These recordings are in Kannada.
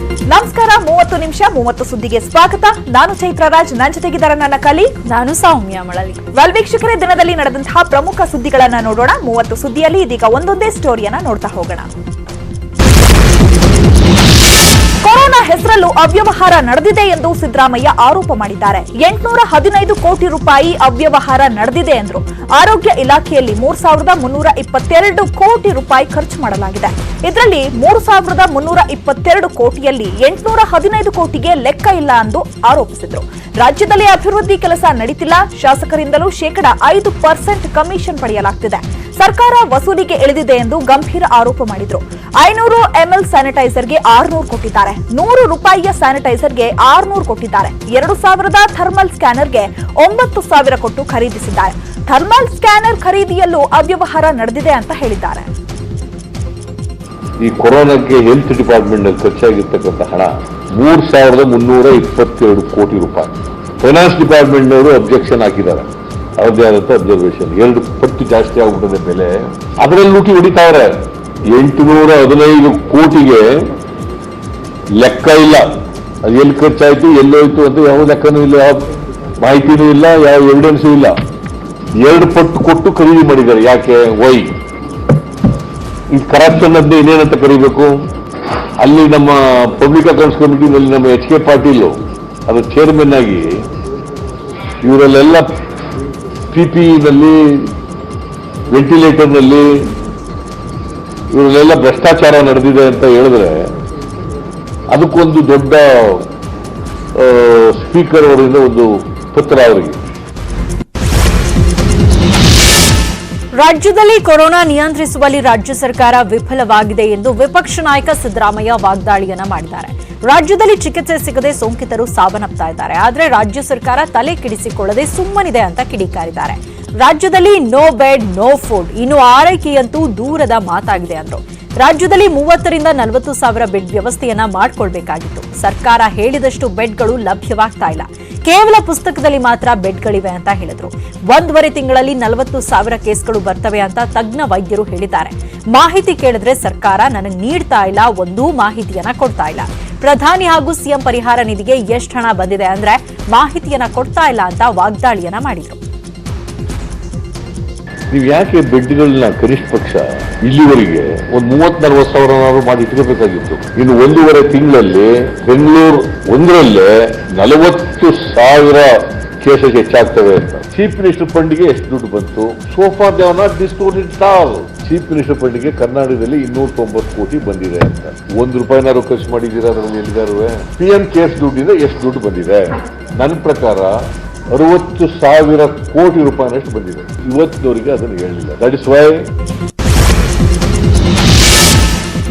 ನಮಸ್ಕಾರ 30 ನಿಮಿಷ 30 ಸುದ್ದಿಗೆ ಸ್ವಾಗತ. ನಾನು ಚೈತ್ರ ರಾಜ್, ನನ್ನ ಜೊತೆಗಿದ್ದಾರೆ ನನ್ನ ಕಲಿ, ನಾನು ಸೌಮ್ಯ ಮಳಲಿ. ವೀಕ್ಷಕರೇ, ದಿನದಲ್ಲಿ ನಡೆದಂತಹ ಪ್ರಮುಖ ಸುದ್ದಿಗಳನ್ನ ನೋಡೋಣ. 30 ಸುದ್ದಿಯಲ್ಲಿ ಇದೀಗ ಒಂದೊಂದೇ ಸ್ಟೋರಿಯನ್ನ ನೋಡ್ತಾ ಹೋಗೋಣ. ಕೊರೋನಾ ಹೆಸರಲ್ಲೂ ಅವ್ಯವಹಾರ ನಡೆದಿದೆ ಎಂದು ಸಿದ್ದರಾಮಯ್ಯ ಆರೋಪ ಮಾಡಿದ್ದಾರೆ. 815 ಕೋಟಿ ರೂಪಾಯಿ ಅವ್ಯವಹಾರ ನಡೆದಿದೆ ಎಂದರು. ಆರೋಗ್ಯ ಇಲಾಖೆಯಲ್ಲಿ 3,322 ಕೋಟಿ ರೂಪಾಯಿ ಖರ್ಚು ಮಾಡಲಾಗಿದೆ. ಇದರಲ್ಲಿ 3,322 ಕೋಟಿಯಲ್ಲಿ 815 ಕೋಟಿಗೆ ಲೆಕ್ಕ ಇಲ್ಲ ಎಂದು ಆರೋಪಿಸಿದರು. ರಾಜ್ಯದಲ್ಲಿ ಅಭಿವೃದ್ಧಿ ಕೆಲಸ ನಡೀತಿಲ್ಲ, ಶಾಸಕರಿಂದಲೂ -5% ಕಮಿಷನ್ ಪಡೆಯಲಾಗುತ್ತಿದೆ, ಸರ್ಕಾರ ವಸೂಲಿಗೆ ಇಳಿದಿದೆ ಎಂದು ಗಂಭೀರ ಆರೋಪ ಮಾಡಿದರು. 500 ml ಸ್ಯಾನಿಟೈಸರ್ಗೆ 600 ಕೊಟ್ಟಿದ್ದಾರೆ, 100 ರೂಪಾಯಿಯ ಸ್ಯಾನಿಟೈಸರ್ಗೆ 600 ಕೊಟ್ಟಿದ್ದಾರೆ, 2000 ಥರ್ಮಲ್ ಸ್ಕ್ಯಾನರ್ಗೆ 9,000 ಕೊಟ್ಟು ಖರೀದಿಸಿದ್ದಾರೆ. ಥರ್ಮಲ್ ಸ್ಕ್ಯಾನರ್ ಖರೀದಿಯಲ್ಲೂ ಅವ್ಯವಹಾರ ನಡೆದಿದೆ ಅಂತ ಹೇಳಿದ್ದಾರೆ. ಈ ಕೊರೋನಾಕ್ಕೆ ಹೆಲ್ತ್ ಡಿಪಾರ್ಟ್ಮೆಂಟ್ ನಲ್ಲಿ ಖರ್ಚಾಗಿರ್ತಕ್ಕಂಥ ಹಣ 3,322 ಕೋಟಿ ರೂಪಾಯಿ. ಫೈನಾನ್ಸ್ ಡಿಪಾರ್ಟ್ಮೆಂಟ್ ನವರು ಅಬ್ಜೆಕ್ಷನ್ ಹಾಕಿದ್ದಾರೆ, ಅವ್ರದ್ದೇ ಆದಂತ ಅಬ್ಸರ್ವೇಷನ್. 2 ಪಟ್ಟು ಜಾಸ್ತಿ ಆಗ್ಬಿಟ್ಟಿದೆ ಬೆಲೆ. ಅದರಲ್ಲಿ ಲೂಟಿ ಹೊಡಿತಾವ್ರೆ. 815 ಕೋಟಿಗೆ ಲೆಕ್ಕ ಇಲ್ಲ. ಅದು ಎಲ್ಲಿ ಖರ್ಚಾಯ್ತು, ಎಲ್ಲೋಯ್ತು ಅಂತ ಯಾವ ಲೆಕ್ಕನೂ ಇಲ್ಲ, ಯಾವ ಮಾಹಿತಿನೂ ಇಲ್ಲ, ಯಾವ ಎವಿಡೆನ್ಸು ಇಲ್ಲ. 2 ಪಟ್ಟು ಕೊಟ್ಟು ಖರೀದಿ ಮಾಡಿದ್ದಾರೆ. ಯಾಕೆ? ವೈ ಈ ಕರಪ್ಷನ್ ಅಂತ ಇನ್ನೇನಂತ ಕರೀಬೇಕು? ಅಲ್ಲಿ ನಮ್ಮ ಪಬ್ಲಿಕ್ ಅಕೌಂಟ್ಸ್ ಕಮಿಟಿನಲ್ಲಿ ನಮ್ಮ HK ಪಾಟೀಲ್ ಅದು ಚೇರ್ಮನ್ ಆಗಿ ಇವರಲ್ಲೆಲ್ಲ PPE-ನಲ್ಲಿ, ವೆಂಟಿಲೇಟರ್ನಲ್ಲಿ ಇವರಲ್ಲೆಲ್ಲ ಭ್ರಷ್ಟಾಚಾರ ನಡೆದಿದೆ ಅಂತ ಹೇಳಿದ್ರೆ ಅದಕ್ಕೊಂದು ದೊಡ್ಡ ಸ್ಪೀಕರ್ ಅವರಿಂದ ಒಂದು ಪತ್ರ ಅವರಿಗೆ. ರಾಜ್ಯದಲ್ಲಿ ಕೊರೋನಾ ನಿಯಂತ್ರಿಸುವಲ್ಲಿ ರಾಜ್ಯ ಸರ್ಕಾರ ವಿಫಲವಾಗಿದೆ ಎಂದು ವಿಪಕ್ಷ ನಾಯಕ ಸಿದ್ದರಾಮಯ್ಯ ವಾಗ್ದಾಳಿಯನ್ನ ಮಾಡಿದ್ದಾರೆ. ರಾಜ್ಯದಲ್ಲಿ ಚಿಕಿತ್ಸೆ ಸಿಗದೆ ಸೋಂಕಿತರು ಸಾವನ್ನಪ್ತಾ ಇದ್ದಾರೆ, ಆದರೆ ರಾಜ್ಯ ಸರ್ಕಾರ ತಲೆ ಕೆಡಿಸಿಕೊಳ್ಳದೆ ಸುಮ್ಮನಿದೆ ಅಂತ ಕಿಡಿಕಾರಿದ್ದಾರೆ. ರಾಜ್ಯದಲ್ಲಿ ನೋ ಬೆಡ್ ನೋ ಫುಡ್, ಇನ್ನು ಆರೈಕೆಯಂತೂ ದೂರದ ಮಾತಾಗಿದೆ ಅಂದ್ರು. ರಾಜ್ಯದಲ್ಲಿ 30ರಿಂದ 40 ಸಾವಿರ ಬೆಡ್ ವ್ಯವಸ್ಥೆಯನ್ನ ಮಾಡಿಕೊಳ್ಬೇಕಾಗಿತ್ತು. ಸರ್ಕಾರ ಹೇಳಿದಷ್ಟು ಬೆಡ್ಗಳು ಲಭ್ಯವಾಗ್ತಾ ಇಲ್ಲ, ಕೇವಲ ಪುಸ್ತಕದಲ್ಲಿ ಮಾತ್ರ ಬೆಡ್ಗಳಿವೆ ಅಂತ ಹೇಳಿದ್ರು. 1.5 ತಿಂಗಳಲ್ಲಿ 40 ಸಾವಿರ ಕೇಸ್ಗಳು ಬರ್ತವೆ ಅಂತ ತಜ್ಞ ವೈದ್ಯರು ಹೇಳಿದ್ದಾರೆ. ಮಾಹಿತಿ ಕೇಳಿದ್ರೆ ಸರ್ಕಾರ ನನಗೆ ನೀಡ್ತಾ ಇಲ್ಲ, ಒಂದೂ ಮಾಹಿತಿಯನ್ನ ಕೊಡ್ತಾ ಇಲ್ಲ. ಪ್ರಧಾನಿ ಹಾಗೂ ಸಿಎಂ ಪರಿಹಾರ ನಿಧಿಗೆ ಎಷ್ಟು ಹಣ ಬಂದಿದೆ ಅಂದ್ರೆ ಮಾಹಿತಿಯನ್ನ ಕೊಡ್ತಾ ಇಲ್ಲ ಅಂತ ವಾಗ್ದಾಳಿಯನ್ನ ಮಾಡಿದ್ರು. ನೀವು ಯಾಕೆ ಬೆಡ್ಗಳನ್ನ ಕನಿಷ್ಠ ಪಕ್ಷ ಇಲ್ಲಿವರೆಗೆ ಒಂದು 30-40 ಸಾವಿರ ಮಾಡಿ ಇಟ್ಕೋಬೇಕಾಗಿತ್ತು? ಇನ್ನು 1.5 ತಿಂಗಳಲ್ಲಿ ಬೆಂಗಳೂರು ಒಂದರಲ್ಲೇ 40,000 ಕೇಸಸ್ ಹೆಚ್ಚಾಗ್ತವೆ ಅಂತ. ಚೀಫ್ ಮಿನಿಸ್ಟರ್ ಫಂಡ್ಗೆ ಎಷ್ಟು ದುಡ್ಡು ಬಂತು? So far they are not disclosed it all. Chief minister ಫಂಡ್ಗೆ ಕರ್ನಾಟಕದಲ್ಲಿ 290 ಕೋಟಿ ಬಂದಿದೆ ಅಂತ. 1 ರೂಪಾಯಿನಾರು ಖರ್ಚು ಮಾಡಿದ್ದೀರಾ ಅದರಲ್ಲಿ ಎಲ್ಲಿಗಾರು? PM ಕೇರ್ಸ್ ದುಡ್ಡಿಂದ ಎಷ್ಟು ದುಡ್ಡು ಬಂದಿದೆ? ನನ್ನ ಪ್ರಕಾರ 60,000 ಕೋಟಿ ರೂಪಾಯಿನಷ್ಟು ಬಂದಿದೆ. ಇವತ್ತಿನವರಿಗೆ ಅದನ್ನು ಹೇಳಿಲ್ಲ. ದಟ್ ಇಸ್ ವೈ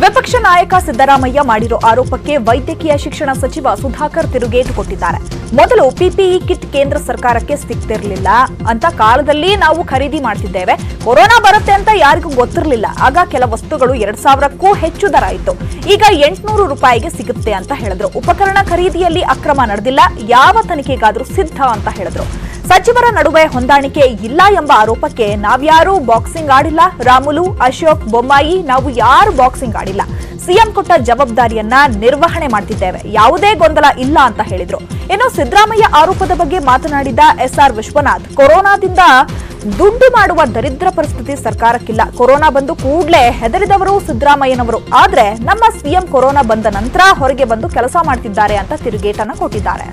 ವಿಪಕ್ಷ ನಾಯಕ ಸಿದ್ದರಾಮಯ್ಯ ಮಾಡಿರೋ ಆರೋಪಕ್ಕೆ ವೈದ್ಯಕೀಯ ಶಿಕ್ಷಣ ಸಚಿವ ಸುಧಾಕರ್ ತಿರುಗೇಟು ಕೊಟ್ಟಿದ್ದಾರೆ. ಮೊದಲು PPE ಕಿಟ್ ಕೇಂದ್ರ ಸರ್ಕಾರಕ್ಕೆ ಸಿಗ್ತಿರ್ಲಿಲ್ಲ ಅಂತ ಕಾಲದಲ್ಲಿ ನಾವು ಖರೀದಿ ಮಾಡ್ತಿದ್ದೇವೆ. ಕೊರೋನಾ ಬರುತ್ತೆ ಅಂತ ಯಾರಿಗೂ ಗೊತ್ತಿರಲಿಲ್ಲ. ಆಗ ಕೆಲ ವಸ್ತುಗಳು 2,000ಕ್ಕೂ ಹೆಚ್ಚು ದರ ಇತ್ತು. ಈಗ 800 ರೂಪಾಯಿಗೆ ಸಿಗುತ್ತೆ ಅಂತ ಹೇಳಿದ್ರು. ಉಪಕರಣ ಖರೀದಿಯಲ್ಲಿ ಅಕ್ರಮ ನಡೆದಿಲ್ಲ, ಯಾವ ತನಿಖೆಗಾದ್ರೂ ಸಿದ್ಧ ಅಂತ ಹೇಳಿದ್ರು. ಸಚಿವರ ನಡುವೆ ಹೊಂದಾಣಿಕೆ ಇಲ್ಲ ಎಂಬ ಆರೋಪಕ್ಕೆ ನಾವ್ಯಾರೂ ಬಾಕ್ಸಿಂಗ್ ಆಡಿಲ್ಲ, ರಾಮುಲು, ಅಶೋಕ್, ಬೊಮ್ಮಾಯಿ ನಾವು ಯಾರು ಬಾಕ್ಸಿಂಗ್ ಆಡಿಲ್ಲ, ಸಿಎಂ ಕೊಟ್ಟ ಜವಾಬ್ದಾರಿಯನ್ನ ನಿರ್ವಹಣೆ ಮಾಡ್ತಿದ್ದೇವೆ, ಯಾವುದೇ ಗೊಂದಲ ಇಲ್ಲ ಅಂತ ಹೇಳಿದ್ರು. ಇನ್ನು ಸಿದ್ದರಾಮಯ್ಯ ಆರೋಪದ ಬಗ್ಗೆ ಮಾತನಾಡಿದ SR ವಿಶ್ವನಾಥ್, ಕೊರೋನಾದಿಂದ ದುಡ್ಡು ಮಾಡುವ ದರಿದ್ರ ಪರಿಸ್ಥಿತಿ ಸರ್ಕಾರಕ್ಕಿಲ್ಲ. ಕೊರೋನಾ ಬಂದು ಕೂಡಲೇ ಹೆದರಿದವರು ಸಿದ್ದರಾಮಯ್ಯನವರು, ಆದ್ರೆ ನಮ್ಮ ಸಿಎಂ ಕೊರೋನಾ ಬಂದ ನಂತರ ಹೊರಗೆ ಬಂದು ಕೆಲಸ ಮಾಡ್ತಿದ್ದಾರೆ ಅಂತ ತಿರುಗೇಟನ್ನ ಕೊಟ್ಟಿದ್ದಾರೆ.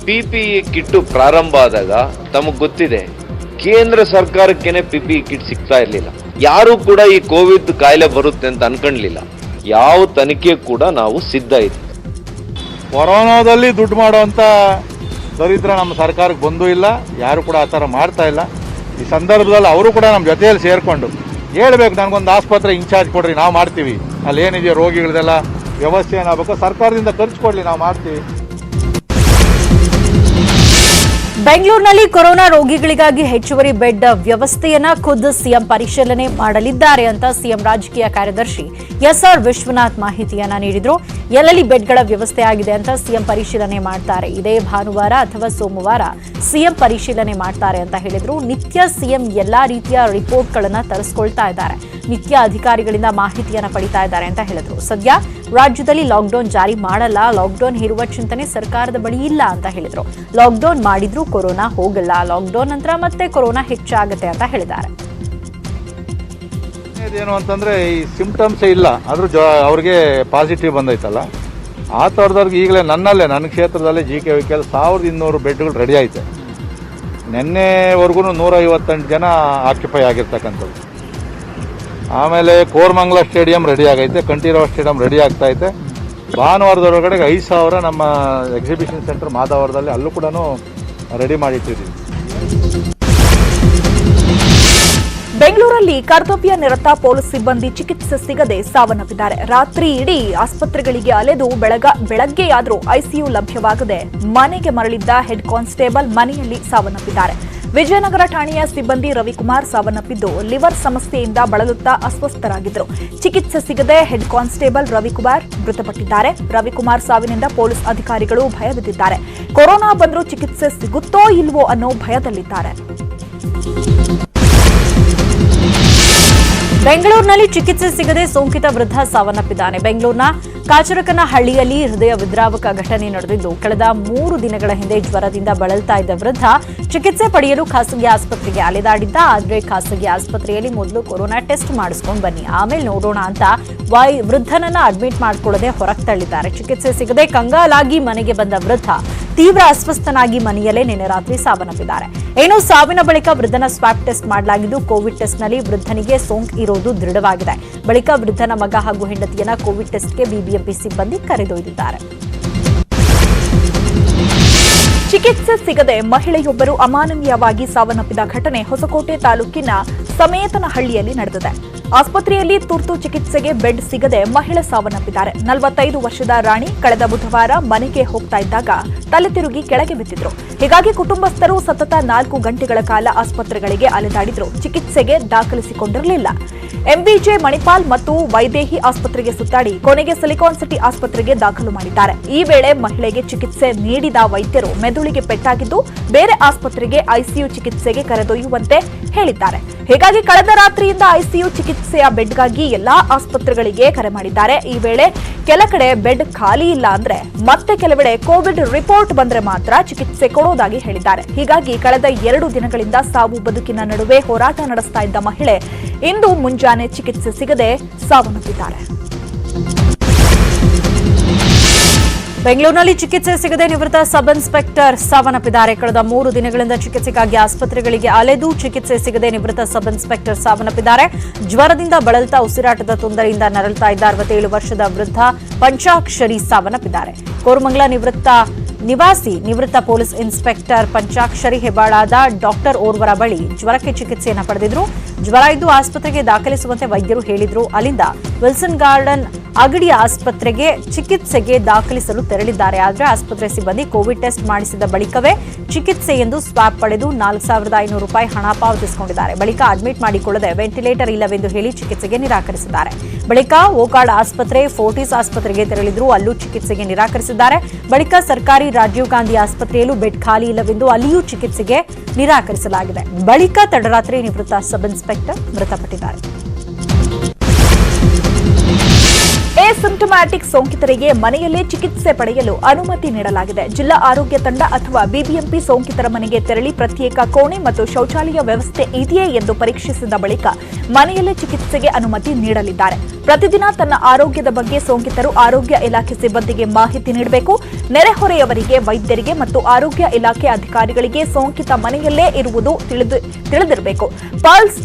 PPE ಕಿಟ್ಟು ಪ್ರಾರಂಭ ಆದಾಗ ತಮಗೆ ಗೊತ್ತಿದೆ, ಕೇಂದ್ರ ಸರ್ಕಾರಕ್ಕೇನೆ PPE ಕಿಟ್ ಸಿಗ್ತಾ ಇರಲಿಲ್ಲ. ಯಾರು ಕೂಡ ಈ ಕೋವಿಡ್ ಕಾಯಿಲೆ ಬರುತ್ತೆ ಅಂತ ಅನ್ಕೊಂಡ್ಲಿಲ್ಲ. ಯಾವ ತನಿಖೆ ಕೂಡ ನಾವು ಸಿದ್ಧ ಇದ್ವಿ. ಕೊರೋನಾದಲ್ಲಿ ದುಡ್ಡು ಮಾಡುವಂತ ದರಿದ್ರ ನಮ್ಮ ಸರ್ಕಾರಕ್ಕೆ ಬಂದೂ ಇಲ್ಲ, ಯಾರು ಕೂಡ ಆ ಥರ ಮಾಡ್ತಾ ಇಲ್ಲ. ಈ ಸಂದರ್ಭದಲ್ಲಿ ಅವರು ಕೂಡ ನಮ್ಮ ಜೊತೆಯಲ್ಲಿ ಸೇರಿಕೊಂಡು ಹೇಳ್ಬೇಕು, ನನಗೊಂದು ಆಸ್ಪತ್ರೆ ಇನ್ಚಾರ್ಜ್ ಕೊಡ್ರಿ, ನಾವು ಮಾಡ್ತೀವಿ, ಅಲ್ಲಿ ಏನಿದೆಯೋ ರೋಗಿಗಳದೆಲ್ಲ ವ್ಯವಸ್ಥೆ ಏನಾಗಬೇಕು, ಸರ್ಕಾರದಿಂದ ಖರ್ಚು ಕೊಡ್ಲಿ, ನಾವು ಮಾಡ್ತೀವಿ. ಬೆಂಗಳೂರಿನಲ್ಲಿ ಕೊರೋನಾ ರೋಗಿಗಳಿಗಾಗಿ ಹೆಚ್ಚುವರಿ ಬೆಡ್ ವ್ಯವಸ್ಥೆಯನ್ನ ಖುದ್ದು ಸಿಎಂ ಪರಿಶೀಲನೆ ಮಾಡಲಿದ್ದಾರೆ ಅಂತ ಸಿಎಂ ರಾಜಕೀಯ ಕಾರ್ಯದರ್ಶಿ ಎಸ್ಆರ್ ವಿಶ್ವನಾಥ್ ಮಾಹಿತಿಯನ್ನ ನೀಡಿದ್ರು. ಎಲ್ಲೆಲ್ಲಿ ಬೆಡ್ಗಳ ವ್ಯವಸ್ಥೆ ಆಗಿದೆ ಅಂತ ಸಿಎಂ ಪರಿಶೀಲನೆ ಮಾಡ್ತಾರೆ. ಇದೇ ಭಾನುವಾರ ಅಥವಾ ಸೋಮವಾರ ಸಿಎಂ ಪರಿಶೀಲನೆ ಮಾಡ್ತಾರೆ ಅಂತ ಹೇಳಿದ್ರು. ನಿತ್ಯ ಸಿಎಂ ಎಲ್ಲಾ ರೀತಿಯ ರಿಪೋರ್ಟ್ಗಳನ್ನ ತರಿಸ್ಕೊಳ್ತಾ ಇದ್ದಾರೆ. ನಿತ್ಯ ಅಧಿಕಾರಿಗಳಿಂದ ಮಾಹಿತಿಯನ್ನ ಪಡಿತಾ ಇದ್ದಾರೆ ಅಂತ ಹೇಳಿದ್ರು. ಸದ್ಯ ರಾಜ್ಯದಲ್ಲಿ ಲಾಕ್ಡೌನ್ ಜಾರಿ ಮಾಡಲ್ಲ, ಲಾಕ್ಡೌನ್ ಹೇರುವ ಚಿಂತನೆ ಸರ್ಕಾರದ ಬಳಿ ಇಲ್ಲ ಅಂತ ಹೇಳಿದ್ರು. ಲಾಕ್ಡೌನ್ ಮಾಡಿದ್ರೂ ಕೊರೋನಾ ಹೋಗಲ್ಲ, ಲಾಕ್ಡೌನ್ ನಂತರ ಮತ್ತೆ ಕೊರೋನಾ ಹೆಚ್ಚಾಗುತ್ತೆ ಅಂತ ಹೇಳಿದ್ದಾರೆ. ಏನು ಅಂತಂದ್ರೆ ಈ ಸಿಂಪ್ಟಮ್ಸ್ ಇಲ್ಲ, ಆದ್ರೂ ಅವ್ರಿಗೆ ಪಾಸಿಟಿವ್ ಬಂದೈತಲ್ಲ, ಆ ಥರದವ್ರಿಗೆ ಈಗಲೇ ನನ್ನ ಕ್ಷೇತ್ರದಲ್ಲಿ GKVKL 1200 ಬೆಡ್ಗಳು ರೆಡಿ ಐತೆ. ನಿನ್ನೆವರೆಗೂ 158 ಜನ ಆಕ್ಯುಪೈ ಆಗಿರ್ತಕ್ಕಂಥದ್ದು. ಆಮೇಲೆ ಕೋರಮಂಗಲ ಸ್ಟೇಡಿಯಂ ರೆಡಿ ಆಗೈತೆ, ಕಂಠೀರವ ಸ್ಟೇಡಿಯಂ ರೆಡಿ ಆಗ್ತಾ ಐತೆ. ಭಾನುವಾರದೊಳಗಡೆ 5,000 ನಮ್ಮ ಎಕ್ಸಿಬಿಷನ್ ಸೆಂಟರ್ ಮಾದಾವರದಲ್ಲಿ ಅಲ್ಲೂ ಕೂಡ ರೆಡಿ ಮಾಡಿಟ್ಟಿದ್ದೀವಿ. ಬೆಂಗಳೂರಲ್ಲಿ ಕರ್ತವ್ಯ ನಿರತ ಪೊಲೀಸ್ ಸಿಬ್ಬಂದಿ ಚಿಕಿತ್ಸೆ ಸಿಗದೆ ಸಾವನ್ನಪ್ಪಿದ್ದಾರೆ. ರಾತ್ರಿ ಇಡೀ ಆಸ್ಪತ್ರೆಗಳಿಗೆ ಅಲೆದು ಬೆಳಗ್ಗೆಯಾದರೂ ಐಸಿಯು ಲಭ್ಯವಾಗದೆ ಮನೆಗೆ ಮರಳಿದ್ದ ಹೆಡ್ ಕಾನ್ಸ್ಟೇಬಲ್ ಮನೆಯಲ್ಲಿ ಸಾವನ್ನಪ್ಪಿದ್ದಾರೆ. ವಿಜಯನಗರ ಠಾಣೆಯ ಸಿಬ್ಬಂದಿ ರವಿಕುಮಾರ್ ಸಾವನ್ನಪ್ಪಿದ್ದು ಲಿವರ್ ಸಮಸ್ಯೆಯಿಂದ ಬಳಲುತ್ತಾ ಅಸ್ವಸ್ಥರಾಗಿದ್ದರು. ಚಿಕಿತ್ಸೆ ಸಿಗದೆ ಹೆಡ್ ಕಾನ್ಸ್ಟೇಬಲ್ ರವಿಕುಮಾರ್ ಮೃತಪಟ್ಟಿದ್ದಾರೆ. ರವಿಕುಮಾರ್ ಸಾವಿನಿಂದ ಪೊಲೀಸ್ ಅಧಿಕಾರಿಗಳು ಭಯಬಿದ್ದಿದ್ದಾರೆ. ಕೊರೋನಾ ಬಂದರೂ ಚಿಕಿತ್ಸೆ ಸಿಗುತ್ತೋ ಇಲ್ವೋ ಅನ್ನೋ ಭಯದಲ್ಲಿದ್ದಾರೆ. ಬೆಂಗಳೂರಿನಲ್ಲಿ ಚಿಕಿತ್ಸೆ ಸಿಗದೆ ಸೋಂಕಿತ ವೃದ್ಧ ಸಾವನ್ನಪ್ಪಿದ್ದಾನೆ. ಬೆಂಗಳೂರಿನ ಕಾಚರಕನಹಳ್ಳಿಯಲ್ಲಿ ಹೃದಯ ವಿದ್ರಾವಕ ಘಟನೆ ನಡೆದಿದ್ದು, ಕಳೆದ 3 ದಿನಗಳ ಹಿಂದೆ ಜ್ವರದಿಂದ ಬಳಲ್ತಾ ಇದ್ದ ವೃದ್ಧ ಚಿಕಿತ್ಸೆ ಪಡೆಯಲು ಖಾಸಗಿ ಆಸ್ಪತ್ರೆಗೆ ಅಲೆದಾಡಿದ್ದ. ಆದರೆ ಖಾಸಗಿ ಆಸ್ಪತ್ರೆಯಲ್ಲಿ ಮೊದಲು ಕೊರೋನಾ ಟೆಸ್ಟ್ ಮಾಡಿಸ್ಕೊಂಡು ಬನ್ನಿ, ಆಮೇಲೆ ನೋಡೋಣ ಅಂತ ವೃದ್ಧನನ್ನ ಅಡ್ಮಿಟ್ ಮಾಡಿಕೊಳ್ಳದೆ ಹೊರಗೆ ತಳ್ಳಿದ್ದಾರೆ. ಚಿಕಿತ್ಸೆ ಸಿಗದೆ ಕಂಗಾಲಾಗಿ ಮನೆಗೆ ಬಂದ ವೃದ್ಧ ತೀವ್ರ ಅಸ್ವಸ್ಥನಾಗಿ ಮನೆಯಲ್ಲೇ ನಿನ್ನೆ ರಾತ್ರಿ ಸಾವನ್ನಪ್ಪಿದ್ದಾರೆ. ಏನು ಸಾವಿನ ಬಳಿಕ ವೃದ್ಧನ ಸ್ವಾಬ್ ಟೆಸ್ಟ್ ಮಾಡಲಾಗಿದ್ದು, ಕೋವಿಡ್ ಟೆಸ್ಟ್ನಲ್ಲಿ ವೃದ್ಧನಿಗೆ ಸೋಂಕು ಇರೋದು ದೃಢವಾಗಿದೆ. ಬಳಿಕ ವೃದ್ಧನ ಮಗ ಹಾಗೂ ಹೆಂಡತಿಯನ್ನ ಕೋವಿಡ್ ಟೆಸ್ಟ್ಗೆ ಬಿಬಿಎಂಪಿ ಸಿಬ್ಬಂದಿ ಕರೆದೊಯ್ದಿದ್ದಾರೆ. ಚಿಕಿತ್ಸೆ ಸಿಗದೆ ಮಹಿಳೆಯೊಬ್ಬರು ಅಮಾನವೀಯವಾಗಿ ಸಾವನ್ನಪ್ಪಿದ ಘಟನೆ ಹೊಸಕೋಟೆ ತಾಲೂಕಿನ ಸಮೇತನಹಳ್ಳಿಯಲ್ಲಿ ನಡೆದಿದೆ. ಆಸ್ಪತ್ರೆಯಲ್ಲಿ ತುರ್ತು ಚಿಕಿತ್ಸೆಗೆ ಬೆಡ್ ಸಿಗದೆ ಮಹಿಳೆ ಸಾವನ್ನಪ್ಪಿದ್ದಾರೆ. 45 ವರ್ಷದ ರಾಣಿ ಕಳೆದ ಬುಧವಾರ ಮನೆಗೆ ಹೋಗ್ತಾ ಇದ್ದಾಗ ತಲೆ ತಿರುಗಿ ಕೆಳಗೆ ಬಿದ್ದಿದ್ರು. ಹೀಗಾಗಿ ಕುಟುಂಬಸ್ಥರು ಸತತ 4 ಗಂಟೆಗಳ ಕಾಲ ಆಸ್ಪತ್ರೆಗಳಿಗೆ ಅಲೆದಾಡಿದ್ರು. ಚಿಕಿತ್ಸೆಗೆ ದಾಖಲಿಸಿಕೊಂಡಿರಲಿಲ್ಲ. ಎಂಬಿಜೆ ಮಣಿಪಾಲ್ ಮತ್ತು ವೈದೇಹಿ ಆಸ್ಪತ್ರೆಗೆ ಸುತ್ತಾಡಿ ಕೊನೆಗೆ ಸಿಲಿಕಾನ್ ಸಿಟಿ ಆಸ್ಪತ್ರೆಗೆ ದಾಖಲು ಮಾಡಿದ್ದಾರೆ. ಈ ವೇಳೆ ಮಹಿಳೆಗೆ ಚಿಕಿತ್ಸೆ ನೀಡಿದ ವೈದ್ಯರು ಮೆದುಳಿಗೆ ಪೆಟ್ಟಾಗಿದ್ದು ಬೇರೆ ಆಸ್ಪತ್ರೆಗೆ ಐಸಿಯು ಚಿಕಿತ್ಸೆಗೆ ಕರೆದೊಯ್ಯುವಂತೆ ಹೇಳಿದ್ದಾರೆ. ಹೀಗಾಗಿ ಕಳೆದ ರಾತ್ರಿಯಿಂದ ಐಸಿಯು ಚಿಕಿತ್ಸೆಯ ಬೆಡ್ಗಾಗಿ ಎಲ್ಲಾ ಆಸ್ಪತ್ರೆಗಳಿಗೆ ಕರೆ ಮಾಡಿದ್ದಾರೆ. ಈ ವೇಳೆ ಕೆಲ ಕಡೆ ಬೆಡ್ ಖಾಲಿ ಇಲ್ಲ ಅಂದ್ರೆ ಮತ್ತೆ ಕೆಲವೆಡೆ ಕೋವಿಡ್ ರಿಪೋರ್ಟ್ ಬಂದ್ರೆ ಮಾತ್ರ ಚಿಕಿತ್ಸೆ ಕೊಡೋದಾಗಿ ಹೇಳಿದ್ದಾರೆ. ಹೀಗಾಗಿ ಕಳೆದ 2 ದಿನಗಳಿಂದ ಸಾವು ಬದುಕಿನ ನಡುವೆ ಹೋರಾಟ ನಡೆಸ್ತಾ ಇದ್ದ ಮಹಿಳೆ ಇಂದು ಮುಂಜಾನೆ ಚಿಕಿತ್ಸೆ ಸಿಗದೆ ಸಾವನ್ನಪ್ಪಿದ್ದಾರೆ. ಬೆಂಗಳೂರಿನಲ್ಲಿ ಚಿಕಿತ್ಸೆ ಸಿಗದೆ ನಿವೃತ್ತ ಸಬ್ ಇನ್ಸ್ಪೆಕ್ಟರ್ ಸಾವನ್ನಪ್ಪಿದ್ದಾರೆ. ಕಳೆದ 3 ದಿನಗಳಿಂದ ಚಿಕಿತ್ಸೆಗಾಗಿ ಆಸ್ಪತ್ರೆಗಳಿಗೆ ಅಲೆದು ಚಿಕಿತ್ಸೆ ಸಿಗದೆ ನಿವೃತ್ತ ಸಬ್ ಇನ್ಸ್ಪೆಕ್ಟರ್ ಸಾವನ್ನಪ್ಪಿದ್ದಾರೆ. ಜ್ವರದಿಂದ ಬಳಲ್ತಾ ಉಸಿರಾಟದ ತೊಂದರೆಯಿಂದ ನರಳುತ್ತಾ ಇದ್ದ 67 ವರ್ಷದ ವೃದ್ಧ ಪಂಚಾಕ್ಷರಿ ಸಾವನ್ನಪ್ಪಿದ್ದಾರೆ. ಕೋರಮಂಗಲ ನಿವೃತ್ತ ಪೊಲೀಸ್ ಇನ್ಸ್ಪೆಕ್ಟರ್ ಪಂಚಾಕ್ಷರಿ ಹೆಬ್ಬಾಳಾದ ಡಾಕ್ಟರ್ ಓರ್ವರ ಬಳಿ ಜ್ವರಕ್ಕೆ ಚಿಕಿತ್ಸೆಯನ್ನು ಪಡೆದಿದ್ರು. ಜ್ವರ ಇದ್ದು ಆಸ್ಪತ್ರೆಗೆ ದಾಖಲಿಸುವಂತೆ ವೈದ್ಯರು ಹೇಳಿದ್ರು. ಅಲ್ಲಿಂದ ವಿಲ್ಸನ್ ಗಾರ್ಡನ್ ಅಗಡಿ ಆಸ್ಪತ್ರೆಗೆ ಚಿಕಿತ್ಸೆಗೆ ದಾಖಲಿಸಲು ತೆರಳಿದ್ದಾರೆ. ಆದರೆ ಆಸ್ಪತ್ರೆ ಸಿಬ್ಬಂದಿ ಕೋವಿಡ್ ಟೆಸ್ಟ್ ಮಾಡಿಸಿದ ಬಳಿಕವೇ ಚಿಕಿತ್ಸೆ ಎಂದು ಸ್ವಾಬ್ ಪಡೆದು 4,500 ರೂಪಾಯಿ ಹಣ ಪಾವತಿಸಿಕೊಂಡಿದ್ದಾರೆ. ಬಳಿಕ ಅಡ್ಮಿಟ್ ಮಾಡಿಕೊಳ್ಳದೆ ವೆಂಟಿಲೇಟರ್ ಇಲ್ಲವೆಂದು ಹೇಳಿ ಚಿಕಿತ್ಸೆಗೆ ನಿರಾಕರಿಸಿದ್ದಾರೆ. ಬಳಿಕ ಓಕಾಡ್ ಆಸ್ಪತ್ರೆ, ಫೋರ್ಟಿಸ್ ಆಸ್ಪತ್ರೆಗೆ ತೆರಳಿದ್ರು. ಅಲ್ಲೂ ಚಿಕಿತ್ಸೆಗೆ ನಿರಾಕರಿಸಿದ್ದಾರೆ. ಬಳಿಕ ಸರ್ಕಾರಿ ರಾಜೀವ್ ಗಾಂಧಿ ಆಸ್ಪತ್ರೆಯಲ್ಲೂ ಬೆಡ್ ಖಾಲಿ ಇಲ್ಲವೆಂದು ಅಲ್ಲಿಯೂ ಚಿಕಿತ್ಸೆಗೆ ನಿರಾಕರಿಸಲಾಗಿದೆ. ಬಳಿಕ ತಡರಾತ್ರಿ ನಿವೃತ್ತ ಸಬ್ ಇನ್ಸ್ಪೆಕ್ಟರ್ ಮೃತಪಟ್ಟಿದ್ದಾರೆ. ಎಸಿಂಪ್ಟಮ್ಯಾಟಿಕ್ ಸೋಂಕಿತರಿಗೆ ಮನೆಯಲ್ಲೇ ಚಿಕಿತ್ಸೆ ಪಡೆಯಲು ಅನುಮತಿ ನೀಡಲಾಗಿದೆ. ಜಿಲ್ಲಾ ಆರೋಗ್ಯ ತಂಡ ಅಥವಾ ಬಿಬಿಎಂಪಿ ಸೋಂಕಿತರ ಮನೆಗೆ ತೆರಳಿ ಪ್ರತ್ಯೇಕ ಕೋಣೆ ಮತ್ತು ಶೌಚಾಲಯ ವ್ಯವಸ್ಥೆ ಇದೆಯೇ ಎಂದು ಪರೀಕ್ಷಿಸಿದ ಬಳಿಕ ಮನೆಯಲ್ಲೇ ಚಿಕಿತ್ಸೆಗೆ ಅನುಮತಿ ನೀಡಲಿದ್ದಾರೆ. ಪ್ರತಿದಿನ ತನ್ನ ಆರೋಗ್ಯದ ಬಗ್ಗೆ ಸೋಂಕಿತರು ಆರೋಗ್ಯ ಇಲಾಖೆ ಸಿಬ್ಬಂದಿಗೆ ಮಾಹಿತಿ ನೀಡಬೇಕು. ನೆರೆಹೊರೆಯವರಿಗೆ, ವೈದ್ಯರಿಗೆ ಮತ್ತು ಆರೋಗ್ಯ ಇಲಾಖೆ ಅಧಿಕಾರಿಗಳಿಗೆ ಸೋಂಕಿತ ಮನೆಯಲ್ಲೇ ಇರುವುದು ತಿಳಿದಿರಬೇಕು. Pulse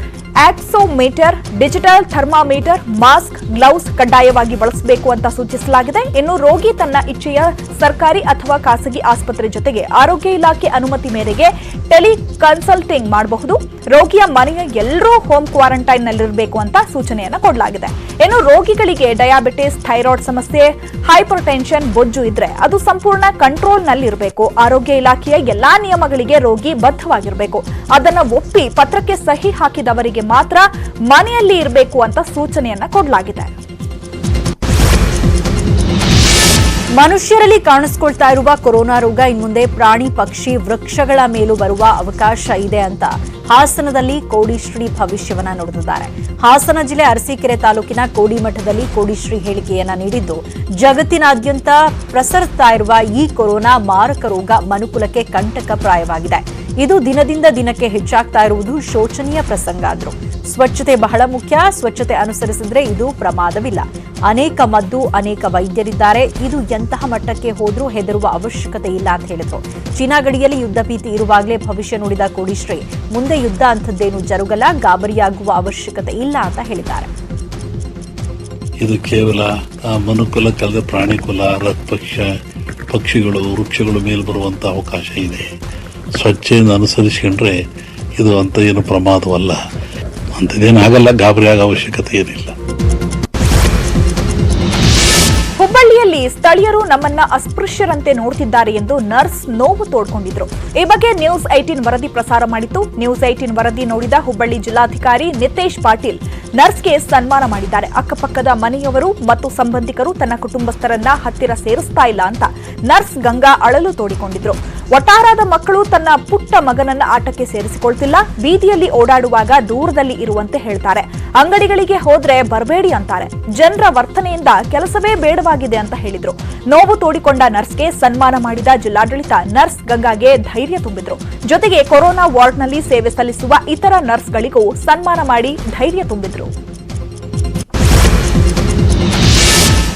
oximeter, digital thermometer, mask, gloves ಕಡ್ಡಾಯವಾಗಿ ಬಳಸಬೇಕು ಅಂತ ಸೂಚಿಸಲಾಗಿದೆ. ಇನ್ನು ರೋಗಿ ತನ್ನ ಇಚ್ಛೆಯ ಸರ್ಕಾರಿ ಅಥವಾ ಖಾಸಗಿ ಆಸ್ಪತ್ರೆ ಜೊತೆಗೆ ಆರೋಗ್ಯ ಇಲಾಖೆ ಅನುಮತಿ ಮೇರೆಗೆ ಟೆಲಿ ಕನ್ಸಲ್ಟಿಂಗ್ ಮಾಡಬಹುದು. ರೋಗಿಯ ಮನೆಯ ಎಲ್ಲರೂ ಹೋಮ್ ಕ್ವಾರಂಟೈನ್ ನಲ್ಲಿರಬೇಕು ಅಂತ ಸೂಚನೆಯನ್ನ ಕೊಡಲಾಗಿದೆ. ಇನ್ನು ರೋಗಿಗಳಿಗೆ ಡಯಾಬಿಟಿಸ್, ಥೈರಾಯ್ಡ್ ಸಮಸ್ಯೆ, ಹೈಪರ್ ಟೆನ್ಷನ್, ಬೊಜ್ಜು ಇದ್ರೆ ಅದು ಸಂಪೂರ್ಣ ಕಂಟ್ರೋಲ್ ನಲ್ಲಿ ಇರಬೇಕು. ಆರೋಗ್ಯ ಇಲಾಖೆಯ ಎಲ್ಲಾ ನಿಯಮಗಳಿಗೆ ರೋಗಿ ಬದ್ಧವಾಗಿರಬೇಕು. ಅದನ್ನ ಒಪ್ಪಿ ಪತ್ರಕ್ಕೆ ಸಹಿ ಹಾಕಿದವರಿಗೆ ಮಾತ್ರ ಮನೆಯಲ್ಲಿ ಇರಬೇಕು ಅಂತ ಸೂಚನೆಯನ್ನ ಕೊಡಲಾಗಿದೆ. ಮನುಷ್ಯರಲ್ಲಿ ಕಾಣಿಸ್ಕೊಳ್ತಾ ಇರುವ ಕೊರೋನಾ ರೋಗ ಇನ್ಮುಂದೆ ಪ್ರಾಣಿ ಪಕ್ಷಿ ವೃಕ್ಷಗಳ ಮೇಲೂ ಬರುವ ಅವಕಾಶ ಇದೆ ಅಂತ ಹಾಸನದಲ್ಲಿ ಕೋಡಿಶ್ರೀ ಭವಿಷ್ಯವನ್ನ ನುಡಿದಿದ್ದಾರೆ. ಹಾಸನ ಜಿಲ್ಲೆ ಅರಸೀಕೆರೆ ತಾಲೂಕಿನ ಕೋಡಿಮಠದಲ್ಲಿ ಕೋಡಿಶ್ರೀ ಹೇಳಿಕೆಯನ್ನ ನೀಡಿದ್ದು, ಜಗತ್ತಿನಾದ್ಯಂತ ಪ್ರಸರಿಸ್ತಾ ಇರುವ ಈ ಕೊರೋನಾ ಮಾರಕ ರೋಗ ಮನುಕುಲಕ್ಕೆ ಕಂಟಕಪ್ರಾಯವಾಗಿದೆ. ಇದು ದಿನದಿಂದ ದಿನಕ್ಕೆ ಹೆಚ್ಚಾಗ್ತಾ ಇರುವುದು ಶೋಚನೀಯ ಪ್ರಸಂಗ ಅಂದ್ರು. ಸ್ವಚ್ಛತೆ ಬಹಳ ಮುಖ್ಯ. ಸ್ವಚ್ಛತೆ ಅನುಸರಿಸಿದ್ರೆ ಇದು ಪ್ರಮಾದವಿಲ್ಲ. ಅನೇಕ ಮದ್ದು, ಅನೇಕ ವೈದ್ಯರಿದ್ದಾರೆ. ಇದು ಎಂತಹ ಮಟ್ಟಕ್ಕೆ ಹೋದ್ರೂ ಹೆದರುವ ಅವಶ್ಯಕತೆ ಇಲ್ಲ ಅಂತ ಹೇಳಿದ್ರು. ಚೀನಾ ಗಡಿಯಲ್ಲಿ ಯುದ್ಧ ಭೀತಿ ಇರುವಾಗಲೇ ಭವಿಷ್ಯ ನುಡಿದ ಕೋಡಿಶ್ರೀ, ಮುಂದೆ ಯುದ್ಧ ಅಂಥದ್ದೇನು ಜರುಗಲ್ಲ, ಗಾಬರಿಯಾಗುವ ಅವಶ್ಯಕತೆ ಇಲ್ಲ ಅಂತ ಹೇಳಿದ್ದಾರೆ. ಇದು ಕೇವಲ ಮನುಕುಲಕ್ಕಲ್ಲದೆ ಪ್ರಾಣಿಕುಲ, ಪಕ್ಷಿಗಳು, ವೃಕ್ಷಗಳು ಮೇಲೆ ಬರುವಂತ ಅವಕಾಶ ಇದೆ. ಸ್ವಚ್ಛೆಯಿಂದ ಅನುಸರಿಸಿಕೊಂಡ್ರೆ ಇದು ಅಂತ ಏನು ಪ್ರಮಾದವಲ್ಲ, ಅಂಥದ್ದೇನಾಗಲ್ಲ, ಗಾಬರಿ ಆಗೋ ಅವಶ್ಯಕತೆ ಏನಿಲ್ಲ. ಹುಬ್ಬಳ್ಳಿಯಲ್ಲಿ ಸ್ಥಳೀಯರು ನಮ್ಮನ್ನ ಅಸ್ಪೃಶ್ಯರಂತೆ ನೋಡ್ತಿದ್ದಾರೆ ಎಂದು ನರ್ಸ್ ನೋವು ತೋಡ್ಕೊಂಡಿದ್ರು. ಈ ಬಗ್ಗೆ ನ್ಯೂಸ್ 18 ವರದಿ ಪ್ರಸಾರ ಮಾಡಿತ್ತು. ನ್ಯೂಸ್ 18 ವರದಿ ನೋಡಿದ ಹುಬ್ಬಳ್ಳಿ ಜಿಲ್ಲಾಧಿಕಾರಿ ನಿತೇಶ್ ಪಾಟೀಲ್ ನರ್ಸ್ಗೆ ಸನ್ಮಾನ ಮಾಡಿದ್ದಾರೆ. ಅಕ್ಕಪಕ್ಕದ ಮನೆಯವರು ಮತ್ತು ಸಂಬಂಧಿಕರು ತನ್ನ ಕುಟುಂಬಸ್ಥರನ್ನ ಹತ್ತಿರ ಸೇರಿಸ್ತಾ ಇಲ್ಲ ಅಂತ ನರ್ಸ್ ಗಂಗಾ ಅಳಲು ತೋಡಿಕೊಂಡಿದ್ರು. ಒಟ್ಟಾರಾದ ಮಕ್ಕಳು ತನ್ನ ಪುಟ್ಟ ಮಗನನ್ನ ಆಟಕ್ಕೆ ಸೇರಿಸಿಕೊಳ್ತಿಲ್ಲ, ಬೀದಿಯಲ್ಲಿ ಓಡಾಡುವಾಗ ದೂರದಲ್ಲಿ ಇರುವಂತೆ ಹೇಳ್ತಾರೆ, ಅಂಗಡಿಗಳಿಗೆ ಹೋದ್ರೆ ಬರಬೇಡಿ ಅಂತಾರೆ. ಜನರ ವರ್ತನೆಯಿಂದ ಕೆಲಸವೇ ಬೇಡವಾಗಿದೆ ಅಂತ ಹೇಳಿದ್ರು. ನೋವು ತೋಡಿಕೊಂಡ ನರ್ಸ್ಗೆ ಸನ್ಮಾನ ಮಾಡಿದ ಜಿಲ್ಲಾಡಳಿತ ನರ್ಸ್ ಗಂಗಾಗೆ ಧೈರ್ಯ ತುಂಬಿದ್ರು. ಜೊತೆಗೆ ಕೊರೋನಾ ವಾರ್ಡ್ನಲ್ಲಿ ಸೇವೆ ಸಲ್ಲಿಸುವ ಇತರ ನರ್ಸ್ಗಳಿಗೂ ಸನ್ಮಾನ ಮಾಡಿ ಧೈರ್ಯ ತುಂಬಿದ್ರು.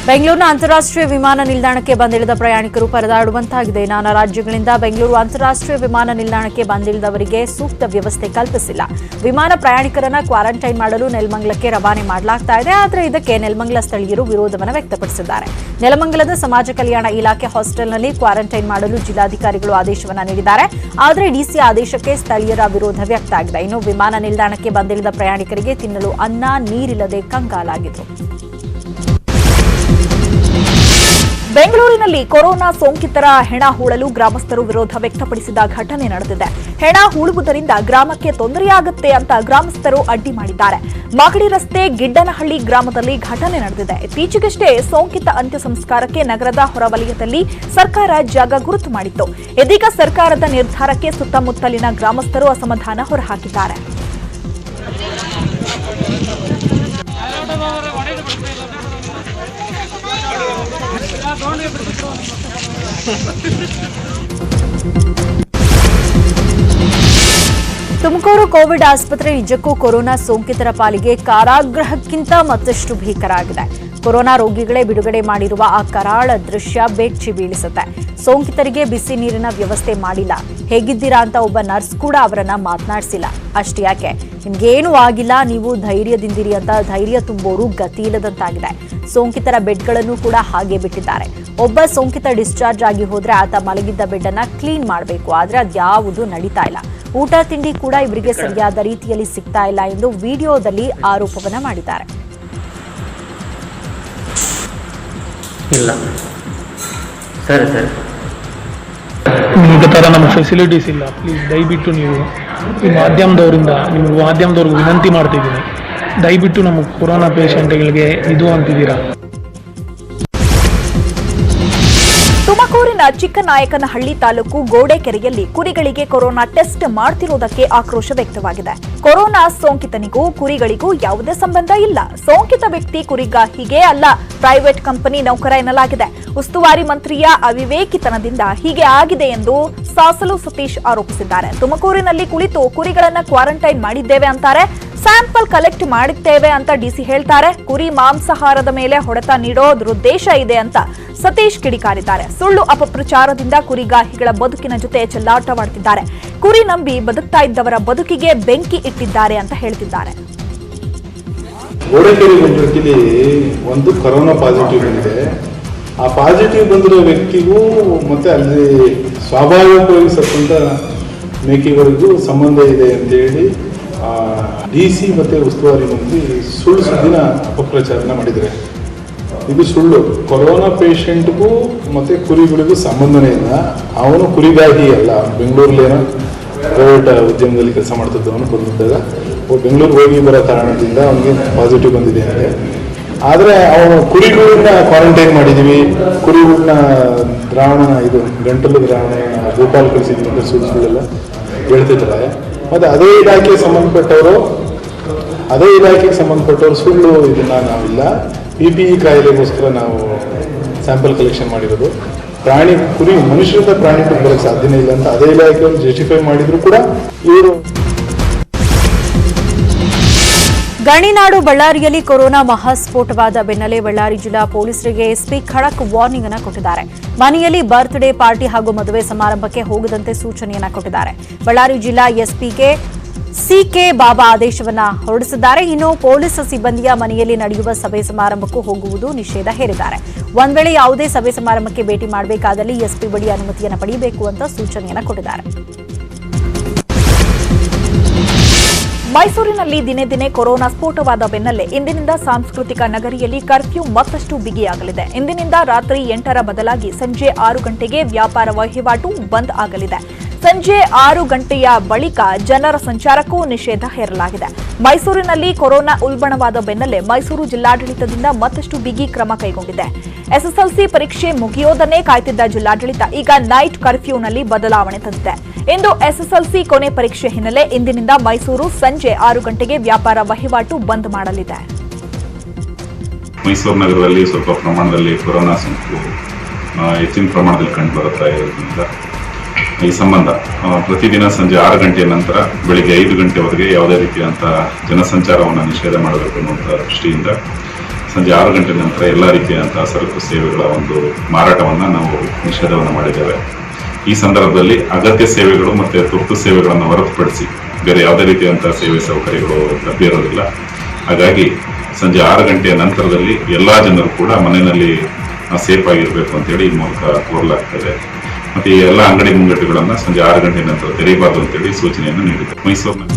ಬೆಂಗಳೂರಿನ ಅಂತಾರಾಷ್ಟ್ರೀಯ ವಿಮಾನ ನಿಲ್ದಾಣಕ್ಕೆ ಬಂದಿಳಿದ ಪ್ರಯಾಣಿಕರು ಪರದಾಡುವಂತಾಗಿದೆ. ನಾನಾ ರಾಜ್ಯಗಳಿಂದ ಬೆಂಗಳೂರು ಅಂತಾರಾಷ್ಟ್ರೀಯ ವಿಮಾನ ನಿಲ್ದಾಣಕ್ಕೆ ಬಂದಿಳಿದವರಿಗೆ ಸೂಕ್ತ ವ್ಯವಸ್ಥೆ ಕಲ್ಪಿಸಿಲ್ಲ. ವಿಮಾನ ಪ್ರಯಾಣಿಕರನ್ನ ಕ್ವಾರಂಟೈನ್ ಮಾಡಲು ನೆಲಮಂಗಲಕ್ಕೆ ರವಾನೆ ಮಾಡಲಾಗ್ತಾ ಇದೆ. ಆದರೆ ಇದಕ್ಕೆ ನೆಲಮಂಗಲ ಸ್ಥಳೀಯರು ವಿರೋಧವನ್ನು ವ್ಯಕ್ತಪಡಿಸಿದ್ದಾರೆ. ನೆಲಮಂಗಲದ ಸಮಾಜ ಕಲ್ಯಾಣ ಇಲಾಖೆ ಹಾಸ್ಟೆಲ್ನಲ್ಲಿ ಕ್ವಾರಂಟೈನ್ ಮಾಡಲು ಜಿಲ್ಲಾಧಿಕಾರಿಗಳು ಆದೇಶವನ್ನ ನೀಡಿದ್ದಾರೆ. ಆದರೆ ಡಿಸಿ ಆದೇಶಕ್ಕೆ ಸ್ಥಳೀಯರ ವಿರೋಧ ವ್ಯಕ್ತ ಆಗಿದೆ. ಇನ್ನು ವಿಮಾನ ನಿಲ್ದಾಣಕ್ಕೆ ಬಂದಿಳಿದ ಪ್ರಯಾಣಿಕರಿಗೆ ತಿನ್ನಲು ಅನ್ನ, ನೀರಿಲ್ಲದೆ ಕಂಗಾಲಾಗಿದ್ರು. ಬೆಂಗಳೂರಿನಲ್ಲಿ ಕೊರೋನಾ ಸೋಂಕಿತರ ಹೆಣ ಹೂಳಲು ಗ್ರಾಮಸ್ಥರು ವಿರೋಧ ವ್ಯಕ್ತಪಡಿಸಿದ ಘಟನೆ ನಡೆದಿದೆ. ಹೆಣ ಹೂಳುವುದರಿಂದ ಗ್ರಾಮಕ್ಕೆ ತೊಂದರೆಯಾಗುತ್ತೆ ಅಂತ ಗ್ರಾಮಸ್ಥರು ಅಡ್ಡಿ ಮಾಡಿದ್ದಾರೆ. ಮಾಗಡಿ ರಸ್ತೆ ಗಿಡ್ಡನಹಳ್ಳಿ ಗ್ರಾಮದಲ್ಲಿ ಘಟನೆ ನಡೆದಿದೆ. ಇತ್ತೀಚೆಗಷ್ಟೇ ಸೋಂಕಿತ ಅಂತ್ಯ ಸಂಸ್ಕಾರಕ್ಕೆ ನಗರದ ಹೊರವಲಯದಲ್ಲಿ ಸರ್ಕಾರ ಜಾಗ ಗುರುತು ಮಾಡಿತ್ತು. ಇದೀಗ ಸರ್ಕಾರದ ನಿರ್ಧಾರಕ್ಕೆ ಸುತ್ತಮುತ್ತಲಿನ ಗ್ರಾಮಸ್ಥರು ಅಸಮಾಧಾನ ಹೊರಹಾಕಿದ್ದಾರೆ. ತುಮಕೂರು ಕೋವಿಡ್ ಆಸ್ಪತ್ರೆ ನಿಜಕ್ಕೂ ಕೊರೋನಾ ಸೋಂಕಿತರ ಪಾಲಿಗೆ ಕಾರಾಗೃಹಕ್ಕಿಂತ ಮತ್ತಷ್ಟು ಭೀಕರ ಆಗಿದೆ. ಕೊರೋನಾ ರೋಗಿಗಳೇ ಬಿಡುಗಡೆ ಮಾಡಿರುವ ಆ ಕರಾಳ ದೃಶ್ಯ ಬೆಚ್ಚಿ ಬೀಳಿಸುತ್ತೆ. ಸೋಂಕಿತರಿಗೆ ಬಿಸಿ ನೀರಿನ ವ್ಯವಸ್ಥೆ ಮಾಡಿಲ್ಲ. ಹೇಗಿದ್ದೀರಾ ಅಂತ ಒಬ್ಬ ನರ್ಸ್ ಕೂಡ ಅವರನ್ನ ಮಾತನಾಡಿಸಿಲ್ಲ. ಅಷ್ಟೇ ಯಾಕೆ, ನಿಮ್ಗೇನೂ ಆಗಿಲ್ಲ, ನೀವು ಧೈರ್ಯದಿಂದಿರಿ ಅಂತ ಧೈರ್ಯ ತುಂಬೋರು ಗತಿ ಇಲ್ಲದಂತಾಗಿದೆ. ಸೋಂಕಿತರ ಬೆಡ್ಗಳನ್ನು ಕೂಡ ಹಾಗೆ ಬಿಟ್ಟಿದ್ದಾರೆ. ಒಬ್ಬ ಸೋಂಕಿತ ಡಿಸ್ಚಾರ್ಜ್ ಆಗಿ ಹೋದ್ರೆ ಆತ ಮಲಗಿದ್ದ ಬೆಡ್ ಅನ್ನ ಕ್ಲೀನ್ ಮಾಡಬೇಕು, ಆದ್ರೆ ಅದ್ಯಾವುದು ನಡೀತಾ ಇಲ್ಲ. ಊಟ ತಿಂಡಿ ಕೂಡ ಇವರಿಗೆ ಸರಿಯಾದ ರೀತಿಯಲ್ಲಿ ಸಿಗ್ತಾ ಇಲ್ಲ ಎಂದು ವಿಡಿಯೋದಲ್ಲಿ ಆರೋಪವನ್ನ ಮಾಡಿದ್ದಾರೆ. ಇಲ್ಲ ಸರಿ ಸರಿ, ನಿಮಗೆ ಥರ ನಮ್ಮ ಫೆಸಿಲಿಟೀಸ್ ಇಲ್ಲ. ಪ್ಲೀಸ್ ದಯವಿಟ್ಟು ನೀವು ಈ ಮಾಧ್ಯಮದವ್ರಿಗೆ ವಿನಂತಿ ಮಾಡ್ತಿದ್ದೀನಿ, ದಯವಿಟ್ಟು ನಮ್ಮ ಕೊರೋನಾ ಪೇಷಂಟ್ಗಳಿಗೆ ಇದು ಅಂತಿದ್ದೀರಾ. ತುಮಕೂರಿನ ಚಿಕ್ಕನಾಯಕನಹಳ್ಳಿ ತಾಲೂಕು ಗೋಡೆಕೆರೆಯಲ್ಲಿ ಕುರಿಗಳಿಗೆ ಕೊರೋನಾ ಟೆಸ್ಟ್ ಮಾಡ್ತಿರುವುದಕ್ಕೆ ಆಕ್ರೋಶ ವ್ಯಕ್ತವಾಗಿದೆ. ಕೊರೋನಾ ಸೋಂಕಿತನಿಗೂ ಕುರಿಗಳಿಗೂ ಯಾವುದೇ ಸಂಬಂಧ ಇಲ್ಲ. ಸೋಂಕಿತ ವ್ಯಕ್ತಿ ಕುರಿಗಾಹಿಗೆ ಅಲ್ಲ, ಪ್ರೈವೇಟ್ ಕಂಪನಿ ನೌಕರ ಎನ್ನಲಾಗಿದೆ. ಉಸ್ತುವಾರಿ ಮಂತ್ರಿಯ ಅವಿವೇಕಿತನದಿಂದ ಹೀಗೆ ಆಗಿದೆ ಎಂದು ಸಾಸಲು ಸತೀಶ್ ಆರೋಪಿಸಿದ್ದಾರೆ. ತುಮಕೂರಿನಲ್ಲಿ ಕುಳಿತು ಕುರಿಗಳನ್ನ ಕ್ವಾರಂಟೈನ್ ಮಾಡಿದ್ದೇವೆ ಅಂತಾರೆ, ಸ್ಯಾಂಪಲ್ ಕಲೆಕ್ಟ್ ಮಾಡಿದ್ದೇವೆ ಅಂತ ಡಿಸಿ ಹೇಳ್ತಾರೆ. ಕುರಿ ಮಾಂಸಾಹಾರದ ಮೇಲೆ ಹೊಡೆತ ನೀಡೋ ದುರುದ್ದೇಶ ಇದೆ ಅಂತ ಸತೀಶ್ ಕಿಡಿಕಾರಿದ್ದಾರೆ. ಸುಳ್ಳು ಅಪಪ್ರಚಾರದಿಂದ ಕುರಿಗಾಹಿಗಳ ಬದುಕಿನ ಜೊತೆ ಚೆಲ್ಲಾಟವಾಡ್ತಿದ್ದಾರೆ. ಕುರಿ ನಂಬಿ ಬದುಕ್ತಾ ಇದ್ದವರ ಬದುಕಿಗೆ ಬೆಂಕಿ ಇಟ್ಟಿದ್ದಾರೆ ಅಂತ ಹೇಳ್ತಿದ್ದಾರೆ. ಗೋಡೆಕೆರೆ ಬಂದಿರಲಿ ಒಂದು ಕೊರೋನಾ ಪಾಸಿಟಿವ್ ಬಂದಿದೆ. ಆ ಪಾಸಿಟಿವ್ ಬಂದಿರೋ ವ್ಯಕ್ತಿಗೂ ಮತ್ತೆ ಅಲ್ಲಿ ಸ್ವಾಭಾವಿಕವಾಗಿ ಸತ್ತಂತ ಮೇಕೆಗಳಿಗೂ ಸಂಬಂಧ ಇದೆ ಅಂತೇಳಿ DC ಮತ್ತು ಉಸ್ತುವಾರಿ ಮಂತ್ರಿ ಸುಳ್ಳು ಸುದ್ದಿನ ಅಪಪ್ರಚಾರನ ಮಾಡಿದರೆ ಇದು ಸುಳ್ಳು. ಕೊರೋನಾ ಪೇಷಂಟ್ಗೂ ಮತ್ತು ಕುರಿಗಳಿಗೂ ಸಂಬಂಧನೇ ಇಲ್ಲ. ಅವನು ಕುರಿಗಾಗಿ ಅಲ್ಲ, ಬೆಂಗಳೂರಲ್ಲೇನೋ ಪ್ರೈವೇಟ್ ಉದ್ಯಮದಲ್ಲಿ ಕೆಲಸ ಮಾಡ್ತಿದ್ದು ಅವನು ಬಂದಿದ್ದಾಗ ಬೆಂಗಳೂರಿಗೆ ಹೋಗಿ ಬರೋ ಕಾರಣದಿಂದ ಅವನಿಗೆ ಪಾಸಿಟಿವ್ ಬಂದಿದೆ ಅಂದರೆ ಆದರೆ ಅವನು ಕುರಿಗಳನ್ನ ಕ್ವಾರಂಟೈನ್ ಮಾಡಿದ್ದೀವಿ, ಕುರಿಗಳನ್ನ ದ್ರಾವಣ ಇದು ಗಂಟಲು ದ್ರಾವಣ ಭೂಪಾಲ್ ಕಳಿಸಿದ್ವಿ ಅಂತ ಸುಳ್ಳೆಲ್ಲ ಹೇಳ್ತಿದ್ದಾರೆ. ಮತ್ತು ಅದೇ ಇಲಾಖೆಗೆ ಸಂಬಂಧಪಟ್ಟವರು ಸುಳ್ಳು ಇದನ್ನ ನಾವಿಲ್ಲ, PPE ಕಾಯಿಲೆಗೋಸ್ಕರ ನಾವು ಸ್ಯಾಂಪಲ್ ಕಲೆಕ್ಷನ್ ಮಾಡಿರೋದು. ಕುರಿ ಮನುಷ್ಯರಿಂದ ಪ್ರಾಣಿ ಬರೋಕ್ಕೆ ಸಾಧ್ಯನೇ ಇಲ್ಲ ಅಂತ ಅದೇ ಇಲಾಖೆಯವರು ಜಸ್ಟಿಫೈ ಮಾಡಿದ್ರು ಕೂಡ ಇವರು. ಗಣಿನಾಡು ಬಳ್ಳಾರಿಯಲ್ಲಿ ಕೊರೋನಾ ಮಹಾಸ್ಫೋಟವಾದ ಬೆನ್ನಲ್ಲೇ ಬಳ್ಳಾರಿ ಜಿಲ್ಲಾ ಪೊಲೀಸರಿಗೆ ಎಸ್ಪಿ ಖಡಕ್ ವಾರ್ನಿಂಗ್ ಅನ್ನು ಕೊಟ್ಟಿದ್ದಾರೆ. ಮನೆಯಲ್ಲಿ ಬರ್ತ್ಡೇ ಪಾರ್ಟಿ ಹಾಗೂ ಮದುವೆ ಸಮಾರಂಭಕ್ಕೆ ಹೋಗದಂತೆ ಸೂಚನೆಯನ್ನ ಕೊಟ್ಟಿದ್ದಾರೆ. ಬಳ್ಳಾರಿ ಜಿಲ್ಲಾ ಎಸ್ಪಿಗೆ CK ಬಾಬಾ ಆದೇಶವನ್ನ ಹೊರಡಿಸಿದ್ದಾರೆ. ಇನ್ನು ಪೊಲೀಸ್ ಸಿಬ್ಬಂದಿಯ ಮನೆಯಲ್ಲಿ ನಡೆಯುವ ಸಭೆ ಸಮಾರಂಭಕ್ಕೂ ಹೋಗುವುದು ನಿಷೇಧ ಹೇರಿದ್ದಾರೆ. ಒಂದ್ ವೇಳೆ ಯಾವುದೇ ಸಭೆ ಸಮಾರಂಭಕ್ಕೆ ಭೇಟಿ ಮಾಡಬೇಕಾದಲ್ಲಿ ಎಸ್ಪಿ ಬಳಿ ಅನುಮತಿಯನ್ನು ಪಡೆಯಬೇಕು ಅಂತ ಸೂಚನೆಯನ್ನ ಕೊಟ್ಟಿದ್ದಾರೆ. ಮೈಸೂರಿನಲ್ಲಿ ದಿನೇ ದಿನೇ ಕೊರೋನಾ ಸ್ಫೋಟವಾದ ಬೆನ್ನಲ್ಲೇ ಇಂದಿನಿಂದ ಸಾಂಸ್ಕೃತಿಕ ನಗರಿಯಲ್ಲಿ ಕರ್ಫ್ಯೂ ಮತ್ತಷ್ಟು ಬಿಗಿಯಾಗಲಿದೆ. ಇಂದಿನಿಂದ ರಾತ್ರಿ 8ರ ಬದಲಾಗಿ ಸಂಜೆ 6 ಗಂಟೆಗೆ ವ್ಯಾಪಾರ ವಹಿವಾಟು ಬಂದ್ ಆಗಲಿದೆ. ಸಂಜೆ 6 ಗಂಟೆಯ ಬಳಿಕ ಜನರ ಸಂಚಾರಕ್ಕೂ ನಿಷೇಧ ಹೇರಲಾಗಿದೆ. ಮೈಸೂರಿನಲ್ಲಿ ಕೊರೋನಾ ಉಲ್ಬಣವಾದ ಬೆನ್ನಲ್ಲೇ ಮೈಸೂರು ಜಿಲ್ಲಾಡಳಿತದಿಂದ ಮತ್ತಷ್ಟು ಬಿಗಿ ಕ್ರಮ ಕೈಗೊಂಡಿದೆ. SSLC ಪರೀಕ್ಷೆ ಮುಗಿಯೋದನ್ನೇ ಕಾಯ್ತಿದ್ದ ಜಿಲ್ಲಾಡಳಿತ ಈಗ ನೈಟ್ ಕರ್ಫ್ಯೂನಲ್ಲಿ ಬದಲಾವಣೆ ತಂದಿದೆ. ಇಂದು SSLC ಕೊನೆ ಪರೀಕ್ಷೆ ಹಿನ್ನೆಲೆ ಇಂದಿನಿಂದ ಮೈಸೂರು ಸಂಜೆ 6 ಗಂಟೆಗೆ ವ್ಯಾಪಾರ ವಹಿವಾಟು ಬಂದ್ ಮಾಡಲಿದೆ. ಮೈಸೂರು ನಗರದಲ್ಲಿ ಸ್ವಲ್ಪ ಪ್ರಮಾಣದಲ್ಲಿ ಕೊರೋನಾ ಸೋಂಕು ಹೆಚ್ಚಿನ ಪ್ರಮಾಣದಲ್ಲಿ ಕಂಡುಬರುತ್ತಾ ಇರೋದ್ರಿಂದ ಈ ಸಂಬಂಧ ಪ್ರತಿದಿನ ಸಂಜೆ 6 ಗಂಟೆಯ ನಂತರ ಬೆಳಿಗ್ಗೆ 5 ಗಂಟೆವರೆಗೆ ಯಾವುದೇ ರೀತಿಯಾದಂತಹ ಜನಸಂಚಾರವನ್ನು ನಿಷೇಧ ಮಾಡಬೇಕು ಅನ್ನುವಂಥ ದೃಷ್ಟಿಯಿಂದ ಸಂಜೆ 6 ಗಂಟೆ ನಂತರ ಎಲ್ಲ ರೀತಿಯಾದಂತಹ ಸರಕು ಸೇವೆಗಳ ಒಂದು ಮಾರಾಟವನ್ನು ನಾವು ನಿಷೇಧವನ್ನು ಮಾಡಿದ್ದೇವೆ. ಈ ಸಂದರ್ಭದಲ್ಲಿ ಅಗತ್ಯ ಸೇವೆಗಳು ಮತ್ತು ತುರ್ತು ಸೇವೆಗಳನ್ನು ಹೊರತುಪಡಿಸಿ ಬೇರೆ ಯಾವುದೇ ರೀತಿಯಾದಂತಹ ಸೇವೆ ಸೌಕರ್ಯಗಳು ಲಭ್ಯ ಇರೋದಿಲ್ಲ. ಹಾಗಾಗಿ ಸಂಜೆ 6 ಗಂಟೆಯ ನಂತರದಲ್ಲಿ ಎಲ್ಲ ಜನರು ಕೂಡ ಮನೆಯಲ್ಲಿ ಸೇಫ್ ಆಗಿರಬೇಕು ಅಂತೇಳಿ ಈ ಮೂಲಕ ಕೋರಲಾಗ್ತದೆ. ಮತ್ತು ಈ ಎಲ್ಲ ಅಂಗಡಿ ಮುಂಗಟ್ಟುಗಳನ್ನು ಸಂಜೆ 6 ಗಂಟೆ ನಂತರ ತೆರೆಯಬಾರದು ಅಂತೇಳಿ ಸೂಚನೆಯನ್ನು ನೀಡಿದೆ. ಮೈಸೂರಿನ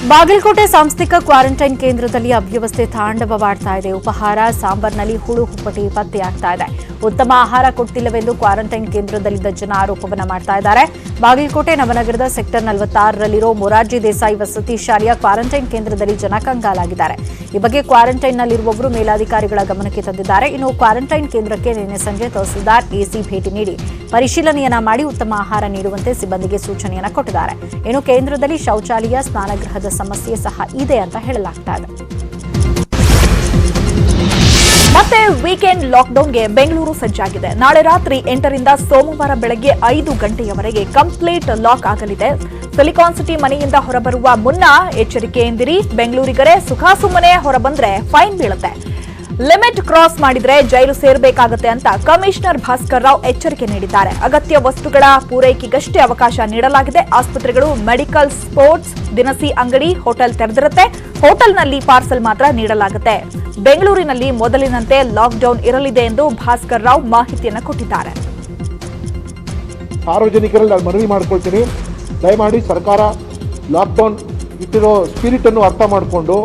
ಬಾಗಲಕೋಟೆ ಸಾಂಸ್ಥಿಕ ಕ್ವಾರಂಟೈನ್ ಕೇಂದ್ರದಲ್ಲಿ ಅವ್ಯವಸ್ಥೆ ತಾಂಡವವಾಡ್ತಾ ಇದೆ. ಉಪಹಾರ ಸಾಂಬಾರ್ನಲ್ಲಿ ಹುಳು ಹುಪ್ಪಟಿ ಪತ್ತೆಯಾಗ್ತಾ ಇದೆ. ಉತ್ತಮ ಆಹಾರ ಕೊಟ್ಟಿಲ್ಲವೆಂದು ಕ್ವಾರಂಟೈನ್ ಕೇಂದ್ರದಲ್ಲಿದ್ದ ಜನ ಆರೋಪವನ್ನ ಮಾಡ್ತಾ ಇದ್ದಾರೆ. ಬಾಗಲಕೋಟೆ ನವನಗರದ ಸೆಕ್ಟರ್ 46ರಲ್ಲಿರೋ ಮೊರಾರ್ಜಿ ದೇಸಾಯಿ ವಸತಿ ಶಾಲೆಯ ಕ್ವಾರಂಟೈನ್ ಕೇಂದ್ರದಲ್ಲಿ ಜನ ಕಂಗಾಲಾಗಿದ್ದಾರೆ. ಈ ಬಗ್ಗೆ ಕ್ವಾರಂಟೈನ್ನಲ್ಲಿರುವವರು ಮೇಲಾಧಿಕಾರಿಗಳ ಗಮನಕ್ಕೆ ತಂದಿದ್ದಾರೆ. ಇನ್ನು ಕ್ವಾರಂಟೈನ್ ಕೇಂದ್ರಕ್ಕೆ ನಿನ್ನೆ ಸಂಜೆ ತಹಸೀಲ್ದಾರ್ AC ಭೇಟಿ ನೀಡಿ ಪರಿಶೀಲನೆಯನ್ನ ಮಾಡಿ ಉತ್ತಮ ಆಹಾರ ನೀಡುವಂತೆ ಸಿಬ್ಬಂದಿಗೆ ಸೂಚನೆಯನ್ನ ಕೊಟ್ಟಿದ್ದಾರೆ. ಇನ್ನು ಕೇಂದ್ರದಲ್ಲಿ ಶೌಚಾಲಯ ಸ್ನಾನಗೃಹದ ಸಮಸ್ಯೆ ಸಹ ಇದೆ ಅಂತ ಹೇಳಲಾಗ್ತಾ ಇದೆ. ಮತ್ತೆ ವೀಕೆಂಡ್ ಲಾಕ್ಡೌನ್ಗೆ ಬೆಂಗಳೂರು ಸಜ್ಜಾಗಿದೆ. ನಾಳೆ ರಾತ್ರಿ 8ರಿಂದ ಸೋಮವಾರ ಬೆಳಗ್ಗೆ 5 ಗಂಟೆಯವರೆಗೆ ಕಂಪ್ಲೀಟ್ ಲಾಕ್ ಆಗಲಿದೆ. ಸಿಲಿಕಾನ್ ಸಿಟಿ ಮನೆಯಿಂದ ಹೊರಬರುವ ಮುನ್ನ ಎಚ್ಚರಿಕೆಯಿಂದಿರಿ. ಬೆಂಗಳೂರಿಗರೇ ಸುಖಾಸುಮ್ಮನೆ ಹೊರಬಂದ್ರೆ ಫೈನ್ ಬೀಳುತ್ತೆ. ಲಿಮಿಟ್ ಕ್ರಾಸ್ ಮಾಡಿದ್ರೆ ಜೈಲು ಸೇರಬೇಕಾಗುತ್ತೆ ಅಂತ ಕಮಿಷನರ್ ಭಾಸ್ಕರ್ ರಾವ್ ಎಚ್ಚರಿಕೆ ನೀಡಿದ್ದಾರೆ. ಅಗತ್ಯ ವಸ್ತುಗಳ ಪೂರೈಕೆಗಷ್ಟೇ ಅವಕಾಶ ನೀಡಲಾಗಿದೆ. ಆಸ್ಪತ್ರೆಗಳು, ಮೆಡಿಕಲ್, ಸ್ಪೋರ್ಟ್ಸ್, ದಿನಸಿ ಅಂಗಡಿ, ಹೋಟೆಲ್ ತೆರೆದಿರುತ್ತೆ. ಹೋಟೆಲ್ನಲ್ಲಿ ಪಾರ್ಸಲ್ ಮಾತ್ರ ನೀಡಲಾಗುತ್ತೆ. ಬೆಂಗಳೂರಿನಲ್ಲಿ ಮೊದಲಿನಂತೆ ಲಾಕ್ಡೌನ್ ಇರಲಿದೆ ಎಂದು ಭಾಸ್ಕರ್ ರಾವ್ ಮಾಹಿತಿಯನ್ನು ಕೊಟ್ಟಿದ್ದಾರೆ. ಸಾರ್ವಜನಿಕರಲ್ಲಿ ನಾನು ಮನವಿ ಮಾಡ್ಕೊಳ್ತೀನಿ, ದಯಮಾಡಿ ಸರ್ಕಾರ ಲಾಕ್ಡೌನ್ ಇಟ್ಟಿರೋ ಸ್ಪಿರಿಟ್ ಅನ್ನು ಅರ್ಥ ಮಾಡಿಕೊಂಡು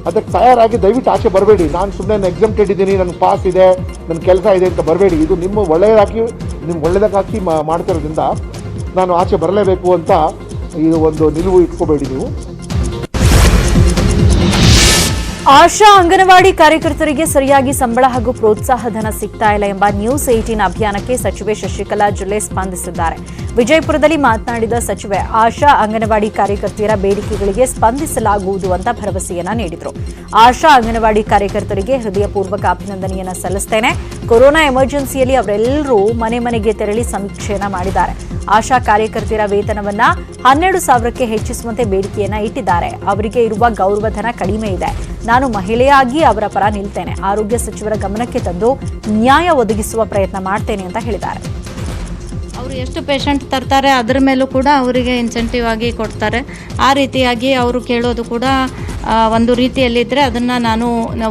ಅದಕ್ಕೆ ತಯಾರಾಗಿ ದಯವಿಟ್ಟು ಆಚೆ ಬರಬೇಡಿ. ನಾನು ಸುಮ್ಮನೆ ಎಕ್ಸಮ್ಟೆಡ್ ಇದ್ದೀನಿ, ನನಗೆ ಪಾಸ್ ಇದೆ, ನನ್ನ ಕೆಲಸ ಇದೆ ಅಂತ ಬರಬೇಡಿ. ಇದು ನಿಮ್ಮ ಒಳ್ಳೆಯದಕ್ಕಾಗಿ ಮಾಡ್ತಿರೋದ್ರಿಂದ ನಾನು ಆಚೆ ಬರಲೇಬೇಕು ಅಂತ ಇದು ಒಂದು ನಿಲುವು ಇಟ್ಕೋಬೇಡಿ ನೀವು. ಆಶಾ ಅಂಗನವಾಡಿ ಕಾರ್ಯಕರ್ತರಿಗೆ ಸರಿಯಾಗಿ ಸಂಬಳ ಹಾಗೂ ಪ್ರೋತ್ಸಾಹ ಧನ ಸಿಗ್ತಾ ಇಲ್ಲ ಎಂಬ ನ್ಯೂಸ್ 18 ಅಭಿಯಾನಕ್ಕೆ ಸಚಿವೆ ಶಶಿಕಲಾ ಜೊಲ್ಲೆ ಸ್ಪಂದಿಸಿದ್ದಾರೆ. ವಿಜಯಪುರದಲ್ಲಿ ಮಾತನಾಡಿದ ಸಚಿವೆ, ಆಶಾ ಅಂಗನವಾಡಿ ಕಾರ್ಯಕರ್ತೆಯರ ಬೇಡಿಕೆಗಳಿಗೆ ಸ್ಪಂದಿಸಲಾಗುವುದು ಅಂತ ಭರವಸೆಯನ್ನ ನೀಡಿದರು. ಆಶಾ ಅಂಗನವಾಡಿ ಕಾರ್ಯಕರ್ತರಿಗೆ ಹೃದಯಪೂರ್ವಕ ಅಭಿನಂದನೆಯನ್ನ ಸಲ್ಲಿಸುತ್ತೇನೆ. ಕೊರೋನಾ ಎಮರ್ಜೆನ್ಸಿಯಲ್ಲಿ ಅವರೆಲ್ಲರೂ ಮನೆ ಮನೆಗೆ ತೆರಳಿ ಸಮೀಕ್ಷೆಯನ್ನ ಮಾಡಿದ್ದಾರೆ. ಆಶಾ ಕಾರ್ಯಕರ್ತೆಯರ ವೇತನವನ್ನ 12,000ಕ್ಕೆ ಹೆಚ್ಚಿಸುವಂತೆ ಬೇಡಿಕೆಯನ್ನ ಇಟ್ಟಿದ್ದಾರೆ. ಅವರಿಗೆ ಇರುವ ಗೌರವಧನ ಕಡಿಮೆ ಇದೆ. ನಾನು ಮಹಿಳೆಯಾಗಿ ಅವರ ಪರ ನಿಲ್ತೇನೆ. ಆರೋಗ್ಯ ಸಚಿವರ ಗಮನಕ್ಕೆ ತಂದು ನ್ಯಾಯ ಒದಗಿಸುವ ಪ್ರಯತ್ನ ಮಾಡ್ತೇನೆ ಅಂತ ಹೇಳಿದ್ದಾರೆ. ಅವರು ಎಷ್ಟು ಪೇಷಂಟ್ ತರ್ತಾರೆ ಅದರ ಮೇಲೂ ಕೂಡ ಅವರಿಗೆ ಇನ್ಸೆಂಟಿವ್ ಆಗಿ ಕೊಡ್ತಾರೆ. ಆ ರೀತಿಯಾಗಿ ಅವರು ಕೇಳೋದು ಕೂಡ ಒಂದು ರೀತಿಯಲ್ಲಿದ್ದರೆ ಅದನ್ನು ನಾನು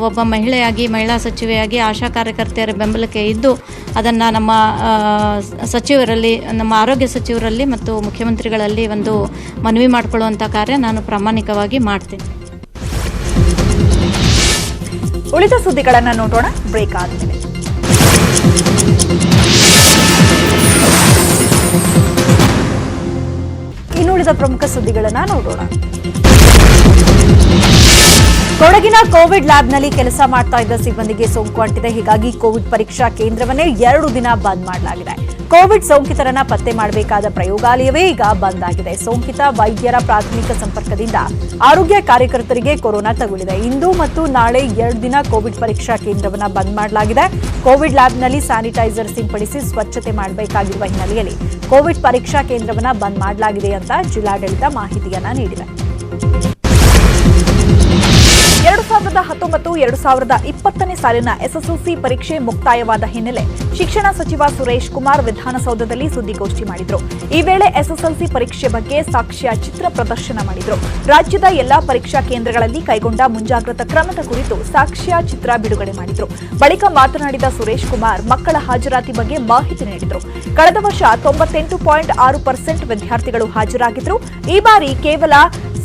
ಒಬ್ಬ ಮಹಿಳೆಯಾಗಿ, ಮಹಿಳಾ ಸಚಿವೆಯಾಗಿ ಆಶಾ ಕಾರ್ಯಕರ್ತೆಯರ ಬೆಂಬಲಕ್ಕೆ ಇದ್ದು ಅದನ್ನು ನಮ್ಮ ಸಚಿವರಲ್ಲಿ, ನಮ್ಮ ಆರೋಗ್ಯ ಸಚಿವರಲ್ಲಿ ಮತ್ತು ಮುಖ್ಯಮಂತ್ರಿಗಳಲ್ಲಿ ಒಂದು ಮನವಿ ಮಾಡಿಕೊಳ್ಳುವಂಥ ಕಾರ್ಯ ನಾನು ಪ್ರಾಮಾಣಿಕವಾಗಿ ಮಾಡ್ತೀನಿ. ಉಳಿದ ಸುದ್ದಿಗಳನ್ನು ನೋಡೋಣ ಬ್ರೇಕ್ ಆದಮೇಲೆ. ಇನ್ನುಳಿದ ಪ್ರಮುಖ ಸುದ್ದಿಗಳನ್ನು ನೋಡೋಣ. ಕೊಡಗಿನ ಕೋವಿಡ್ ಲ್ಯಾಬ್ನಲ್ಲಿ ಕೆಲಸ ಮಾಡ್ತಾ ಇದ್ದ ಸಿಬ್ಬಂದಿಗೆ ಸೋಂಕು ಅಂಟಿದೆ. ಹೀಗಾಗಿ ಕೋವಿಡ್ ಪರೀಕ್ಷಾ ಕೇಂದ್ರವನ್ನೇ 2 ದಿನ ಬಂದ್ ಮಾಡಲಾಗಿದೆ. ಕೋವಿಡ್ ಸೋಂಕಿತರನ್ನ ಪತ್ತೆ ಮಾಡಬೇಕಾದ ಪ್ರಯೋಗಾಲಯವೇ ಈಗ ಬಂದ್ ಆಗಿದೆ. ಸೋಂಕಿತ ವೈದ್ಯರ ಪ್ರಾಥಮಿಕ ಸಂಪರ್ಕದಿಂದ ಆರೋಗ್ಯ ಕಾರ್ಯಕರ್ತರಿಗೆ ಕೊರೋನಾ ತಗುಲಿದೆ. ಇಂದು ಮತ್ತು ನಾಳೆ 2 ದಿನ ಕೋವಿಡ್ ಪರೀಕ್ಷಾ ಕೇಂದ್ರವನ್ನ ಬಂದ್ ಮಾಡಲಾಗಿದೆ. ಕೋವಿಡ್ ಲ್ಯಾಬ್ನಲ್ಲಿ ಸ್ಯಾನಿಟೈಸರ್ ಸಿಂಪಡಿಸಿ ಸ್ವಚ್ಛತೆ ಮಾಡಬೇಕಾಗಿರುವ ಹಿನ್ನೆಲೆಯಲ್ಲಿ ಕೋವಿಡ್ ಪರೀಕ್ಷಾ ಕೇಂದ್ರವನ್ನ ಬಂದ್ ಮಾಡಲಾಗಿದೆ ಅಂತ ಜಿಲ್ಲಾಡಳಿತ ಮಾಹಿತಿಯನ್ನ ನೀಡಿದೆ. 2019-2020ನೇ ಸಾಲಿನ ಎಸ್ಎಸ್ಎಲ್ಸಿ ಪರೀಕ್ಷೆ ಮುಕ್ತಾಯವಾದ ಹಿನ್ನೆಲೆ ಶಿಕ್ಷಣ ಸಚಿವ ಸುರೇಶ್ ಕುಮಾರ್ ವಿಧಾನಸೌಧದಲ್ಲಿ ಸುದ್ದಿಗೋಷ್ಠಿ ಮಾಡಿದರು. ಈ ವೇಳೆ ಎಸ್ಎಸ್ಎಲ್ಸಿ ಪರೀಕ್ಷೆ ಬಗ್ಗೆ ಸಾಕ್ಷ್ಯ ಚಿತ್ರ ಪ್ರದರ್ಶನ ಮಾಡಿದರು. ರಾಜ್ಯದ ಎಲ್ಲಾ ಪರೀಕ್ಷಾ ಕೇಂದ್ರಗಳಲ್ಲಿ ಕೈಗೊಂಡ ಮುಂಜಾಗ್ರತಾ ಕ್ರಮದ ಕುರಿತು ಸಾಕ್ಷ್ಯ ಚಿತ್ರ ಬಿಡುಗಡೆ ಮಾಡಿದರು. ಬಳಿಕ ಮಾತನಾಡಿದ ಸುರೇಶ್ ಕುಮಾರ್ ಮಕ್ಕಳ ಹಾಜರಾತಿ ಬಗ್ಗೆ ಮಾಹಿತಿ ನೀಡಿದರು. ಕಳೆದ ವರ್ಷ 98.6% ವಿದ್ಯಾರ್ಥಿಗಳು ಹಾಜರಾಗಿದ್ದರು. ಈ ಬಾರಿ ಕೇವಲ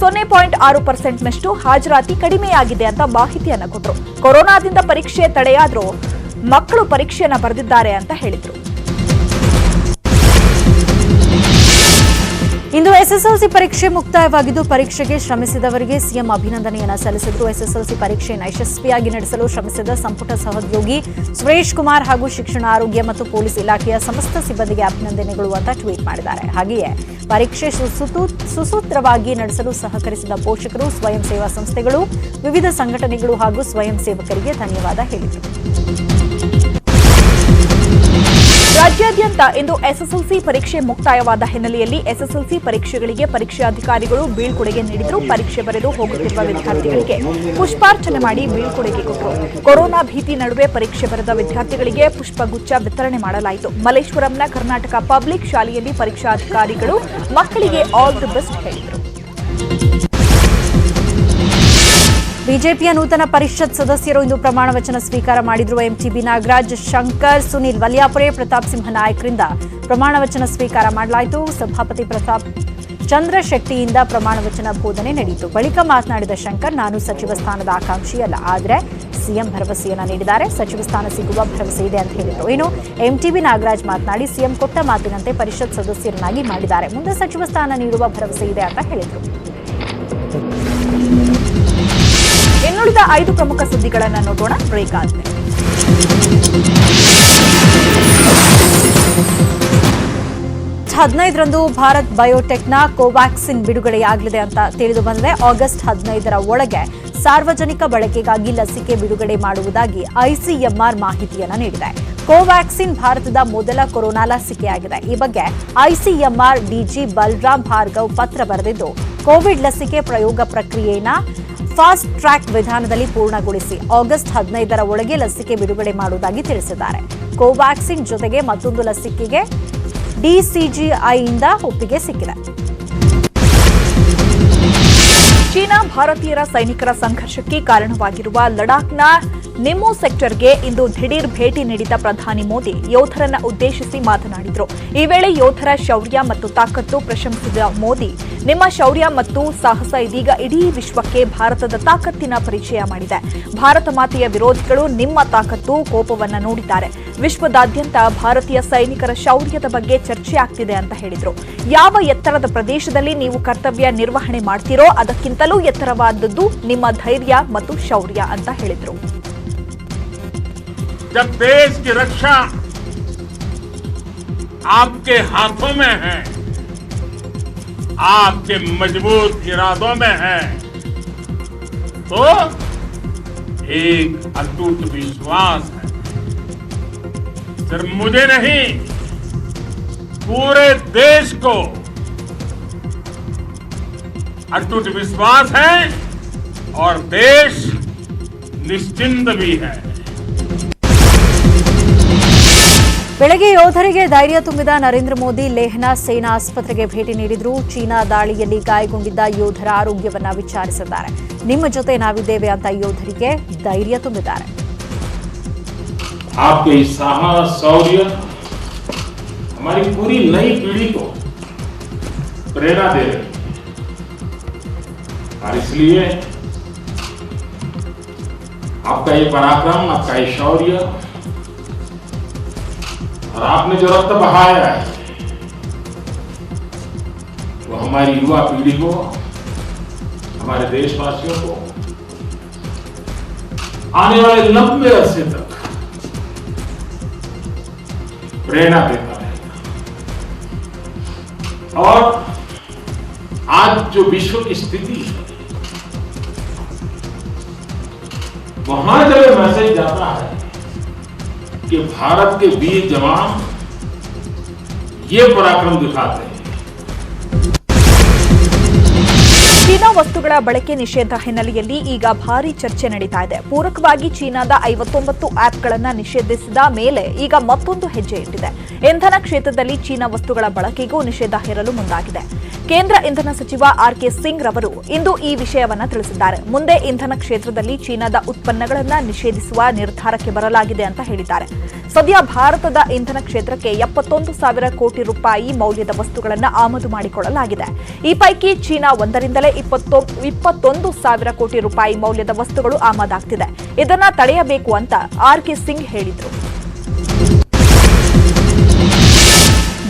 0.6%ನಷ್ಟು ಹಾಜರಾತಿ ಕಡಿಮೆಯಾಗಿದೆ ಅಂತ ಮಾಹಿತಿಯನ್ನ ಕೊಟ್ಟರು. ಕೊರೋನಾದಿಂದ ಪರೀಕ್ಷೆ ತಡೆಯಾದರೂ ಮಕ್ಕಳು ಪರೀಕ್ಷೆಯನ್ನ ಬರೆದಿದ್ದಾರೆ ಅಂತ ಹೇಳಿದ್ರು. ಇಂದು ಎಸ್ಎಸ್ಎಲ್ಸಿ ಪರೀಕ್ಷೆ ಮುಕ್ತಾಯವಾಗಿದ್ದು ಪರೀಕ್ಷೆಗೆ ಶ್ರಮಿಸಿದವರಿಗೆ ಸಿಎಂ ಅಭಿನಂದನೆಯನ್ನ ಸಲ್ಲಿಸಿದರು. ಎಸ್ಎಸ್ಎಲ್ಸಿ ಪರೀಕ್ಷೆಯನ್ನು ಯಶಸ್ವಿಯಾಗಿ ನಡೆಸಲು ಶ್ರಮಿಸಿದ ಸಂಪುಟ ಸಹೋದ್ಯೋಗಿ ಸುರೇಶ್ ಕುಮಾರ್ ಹಾಗೂ ಶಿಕ್ಷಣ, ಆರೋಗ್ಯ ಮತ್ತು ಪೊಲೀಸ್ ಇಲಾಖೆಯ ಸಮಸ್ತ ಸಿಬ್ಬಂದಿಗೆ ಅಭಿನಂದನೆಗಳು ಅಂತ ಟ್ವೀಟ್ ಮಾಡಿದ್ದಾರೆ. ಹಾಗೆಯೇ ಪರೀಕ್ಷೆ ಸುಸೂತ್ರವಾಗಿ ನಡೆಸಲು ಸಹಕರಿಸಿದ ಪೋಷಕರು, ಸ್ವಯಂ ಸೇವಾ ಸಂಸ್ಥೆಗಳು, ವಿವಿಧ ಸಂಘಟನೆಗಳು ಹಾಗೂ ಸ್ವಯಂ ಸೇವಕರಿಗೆ ಧನ್ಯವಾದ ಹೇಳಿದರು. ರಾಜ್ಯಾದ್ಯಂತ ಇಂದು ಎಸ್ಎಸ್ಎಲ್ಸಿ ಪರೀಕ್ಷೆ ಮುಕ್ತಾಯವಾದ ಹಿನ್ನೆಲೆಯಲ್ಲಿ ಎಸ್ಎಸ್ಎಲ್ಸಿ ಪರೀಕ್ಷೆಗಳಿಗೆ ಪರೀಕ್ಷಾಧಿಕಾರಿಗಳು ಬೀಳ್ಕೊಡುಗೆ ನೀಡಿದರು. ಪರೀಕ್ಷೆ ಬರೆದು ಹೋಗುತ್ತಿರುವ ವಿದ್ಯಾರ್ಥಿಗಳಿಗೆ ಪುಷ್ಪಾರ್ಚನೆ ಮಾಡಿ ಬೀಳ್ಕೊಡುಗೆ ಕೊಟ್ಟರು. ಕೊರೋನಾ ಭೀತಿ ನಡುವೆ ಪರೀಕ್ಷೆ ಬರೆದ ವಿದ್ಯಾರ್ಥಿಗಳಿಗೆ ಪುಷ್ಪಗುಚ್ಛ ವಿತರಣೆ ಮಾಡಲಾಯಿತು. ಮಲ್ಲೇಶ್ವರಂನ ಕರ್ನಾಟಕ ಪಬ್ಲಿಕ್ ಶಾಲೆಯಲ್ಲಿ ಪರೀಕ್ಷಾಧಿಕಾರಿಗಳು ಮಕ್ಕಳಿಗೆ ಆಲ್ ದಿ ಬೆಸ್ಟ್ ಹೇಳಿದರು. ಬಿಜೆಪಿಯ ನೂತನ ಪರಿಷತ್ ಸದಸ್ಯರು ಇಂದು ಪ್ರಮಾಣ ವಚನ ಸ್ವೀಕಾರ ಮಾಡಿದ್ರು. ಎಂಟಿಬಿ ನಾಗರಾಜ್, ಶಂಕರ್, ಸುನಿಲ್ ವಲ್ಯಾಪುರೆ, ಪ್ರತಾಪ್ ಸಿಂಹ ನಾಯಕ್ರಿಂದ ಪ್ರಮಾಣ ವಚನ ಸ್ವೀಕಾರ ಮಾಡಲಾಯಿತು. ಸಭಾಪತಿ ಪ್ರತಾಪ್ ಚಂದ್ರ ಶೆಟ್ಟಿಯಿಂದ ಪ್ರಮಾಣ ವಚನ ಬೋಧನೆ ನಡೆಯಿತು. ಬಳಿಕ ಮಾತನಾಡಿದ ಶಂಕರ್, ನಾನು ಸಚಿವ ಸ್ಥಾನದ ಆಕಾಂಕ್ಷಿಯಲ್ಲ, ಆದರೆ ಸಿಎಂ ಭರವಸೆಯನ್ನ ನೀಡಿದ್ದಾರೆ, ಸಚಿವ ಸ್ಥಾನ ಸಿಗುವ ಭರವಸೆ ಇದೆ ಅಂತ ಹೇಳಿದರು. ಇನ್ನು ಎಂಟಿಬಿ ನಾಗರಾಜ್ ಮಾತನಾಡಿ, ಸಿಎಂ ಕೊಟ್ಟ ಮಾತಿನಂತೆ ಪರಿಷತ್ ಸದಸ್ಯರನ್ನಾಗಿ ಮಾಡಿದ್ದಾರೆ, ಮುಂದೆ ಸಚಿವ ಸ್ಥಾನ ನೀಡುವ ಭರವಸೆ ಇದೆ ಅಂತ ಹೇಳಿದರು. ಇನ್ನುಳಿದ 5 ಪ್ರಮುಖ ಸುದ್ದಿಗಳನ್ನು ನೋಡೋಣ ಬ್ರೇಕ್ ಆದ್ಮೇಲೆ. ಆಗಸ್ಟ್ 15ರಂದು ಭಾರತ್ ಬಯೋಟೆಕ್ನ ಕೋವ್ಯಾಕ್ಸಿನ್ ಬಿಡುಗಡೆಯಾಗಲಿದೆ ಅಂತ ತಿಳಿದು ಬಂದಿದೆ. ಆಗಸ್ಟ್ 15ರ ಒಳಗೆ ಸಾರ್ವಜನಿಕ ಬಳಕೆಗಾಗಿ ಲಸಿಕೆ ಬಿಡುಗಡೆ ಮಾಡುವುದಾಗಿ ಐಸಿಎಂಆರ್ ಮಾಹಿತಿಯನ್ನು ನೀಡಿದೆ. ಕೋವ್ಯಾಕ್ಸಿನ್ ಭಾರತದ ಮೊದಲ ಕೊರೋನಾ ಲಸಿಕೆಯಾಗಿದೆ. ಈ ಬಗ್ಗೆ ಐಸಿಎಂಆರ್ ಡಿಜಿ ಬಲರಾಮ್ ಭಾರ್ಗವ್ ಪತ್ರ ಬರೆದಿದ್ದು, ಕೋವಿಡ್ ಲಸಿಕೆ ಪ್ರಯೋಗ ಪ್ರಕ್ರಿಯೆಯನ್ನು ಫಾಸ್ಟ್ ಟ್ರ್ಯಾಕ್ ವಿಧಾನದಲ್ಲಿ ಪೂರ್ಣಗೊಳಿಸಿ ಆಗಸ್ಟ್ 15ರ ಒಳಗೆ ಲಸಿಕೆ ಬಿಡುಗಡೆ ಮಾಡುವುದಾಗಿ ತಿಳಿಸಿದ್ದಾರೆ. ಕೋವ್ಯಾಕ್ಸಿನ್ ಜೊತೆಗೆ ಮತ್ತೊಂದು ಲಸಿಕೆಗೆ ಡಿಸಿಜಿಐಯಿಂದ ಒಪ್ಪಿಗೆ ಸಿಕ್ಕಿದೆ. ಚೀನಾ ಭಾರತೀಯರ ಸೈನಿಕರ ಸಂಘರ್ಷಕ್ಕೆ ಕಾರಣವಾಗಿರುವ ಲಡಾಖ್ನ ನಿಮೋ ಸೆಕ್ಟರ್ಗೆ ಇಂದು ದಿಢೀರ್ ಭೇಟಿ ನೀಡಿದ ಪ್ರಧಾನಿ ಮೋದಿ ಯೋಧರನ್ನ ಉದ್ದೇಶಿಸಿ ಮಾತನಾಡಿದರು. ಈ ವೇಳೆ ಯೋಧರ ಶೌರ್ಯ ಮತ್ತು ತಾಕತ್ತು ಪ್ರಶಂಸಿಸಿದ ಮೋದಿ, ನಿಮ್ಮ ಶೌರ್ಯ ಮತ್ತು ಸಾಹಸ ಇದೀಗ ಇಡೀ ವಿಶ್ವಕ್ಕೆ ಭಾರತದ ತಾಕತ್ತಿನ ಪರಿಚಯ ಮಾಡಿದೆ. ಭಾರತ ಮಾತೆಯ ವಿರೋಧಿಗಳು ನಿಮ್ಮ ತಾಕತ್ತು, ಕೋಪವನ್ನ ನೋಡಿದ್ದಾರೆ. ವಿಶ್ವದಾದ್ಯಂತ ಭಾರತೀಯ ಸೈನಿಕರ ಶೌರ್ಯದ ಬಗ್ಗೆ ಚರ್ಚೆ ಆಗ್ತಿದೆ ಅಂತ ಹೇಳಿದರು. ಯಾವ ಎತ್ತರದ ಪ್ರದೇಶದಲ್ಲಿ ನೀವು ಕರ್ತವ್ಯ ನಿರ್ವಹಣೆ ಮಾಡ್ತೀರೋ ಅದಕ್ಕಿಂತಲೂ ಎತ್ತರವಾದದ್ದು ನಿಮ್ಮ ಧೈರ್ಯ ಮತ್ತು ಶೌರ್ಯ ಅಂತ ಹೇಳಿದರು. जब देश की रक्षा आपके हाथों में है, आपके मजबूत इरादों में है, तो एक अटूट विश्वास है। सिर्फ मुझे नहीं, पूरे देश को अटूट विश्वास है और देश निश्चिंत भी है. ಬೆಳಗ್ಗೆ ಯೋಧರಿಗೆ ಧೈರ್ಯ ತುಂಬಿದ ನರೇಂದ್ರ ಮೋದಿ ಲೇಹ್ನ ಸೇನಾ ಆಸ್ಪತ್ರೆಗೆ ಭೇಟಿ ನೀಡಿದ್ರು. ಚೀನಾ ದಾಳಿಯಲ್ಲಿ ಗಾಯಗೊಂಡಿದ್ದ ಯೋಧರ ಆರೋಗ್ಯವನ್ನ ವಿಚಾರಿಸಿದ್ದಾರೆ. ನಿಮ್ಮ ಜೊತೆ ನಾವಿದ್ದೇವೆ ಅಂತ ಯೋಧರಿಗೆ ಧೈರ್ಯ ತುಂಬಿದ್ದಾರೆ. आपके साहस, शौर्य हमारी पूरी नई पीढ़ी को प्रेरणा दे रहे हैं और इसलिए आपका ये पराक्रम, आपका ये शौर्य और आपने जो रक्त बहाया है वो हमारी युवा पीढ़ी को, हमारे देशवासियों को आने वाले लंबे अरसे तक प्रेरणा देता रहेगा। और आज जो विश्व की स्थिति है, वहां जब ये मैसेज जाता है कि भारत के वीर जवान ये पराक्रम दिखाते हैं। ಚೀನಾ ವಸ್ತುಗಳ ಬಳಕೆ ನಿಷೇಧ ಹಿನ್ನೆಲೆಯಲ್ಲಿ ಈಗ ಭಾರಿ ಚರ್ಚೆ ನಡೀತಾ ಇದೆ. ಪೂರಕವಾಗಿ ಚೀನಾದ 59 ಆಪ್ಗಳನ್ನು ನಿಷೇಧಿಸಿದ ಮೇಲೆ ಈಗ ಮತ್ತೊಂದು ಹೆಜ್ಜೆ ಇಟ್ಟಿದೆ. ಇಂಧನ ಕ್ಷೇತ್ರದಲ್ಲಿ ಚೀನಾ ವಸ್ತುಗಳ ಬಳಕೆಗೂ ನಿಷೇಧ ಹೇರಲು ಮುಂದಾಗಿದೆ. ಕೇಂದ್ರ ಇಂಧನ ಸಚಿವ ಆರ್.ಕೆ. ಸಿಂಗ್ ರವರು ಇಂದು ಈ ವಿಷಯವನ್ನು ತಿಳಿಸಿದ್ದಾರೆ. ಮುಂದೆ ಇಂಧನ ಕ್ಷೇತ್ರದಲ್ಲಿ ಚೀನಾದ ಉತ್ಪನ್ನಗಳನ್ನು ನಿಷೇಧಿಸುವ ನಿರ್ಧಾರಕ್ಕೆ ಬರಲಾಗಿದೆ ಅಂತ ಹೇಳಿದ್ದಾರೆ. ಸದ್ಯ ಭಾರತದ ಇಂಧನ ಕ್ಷೇತ್ರಕ್ಕೆ 71,000 ಕೋಟಿ ರೂಪಾಯಿ ಮೌಲ್ಯದ ವಸ್ತುಗಳನ್ನು ಆಮದು ಮಾಡಿಕೊಳ್ಳಲಾಗಿದೆ. ಈ ಪೈಕಿ ಚೀನಾ ಒಂದರಿಂದಲೇ 21,000 ಕೋಟಿ ರೂಪಾಯಿ ಮೌಲ್ಯದ ವಸ್ತುಗಳು ಆಮದಾಗ್ತಿದೆ. ಇದನ್ನ ತಡೆಯಬೇಕು ಅಂತ ಆರ್.ಕೆ. ಸಿಂಗ್ ಹೇಳಿದರು.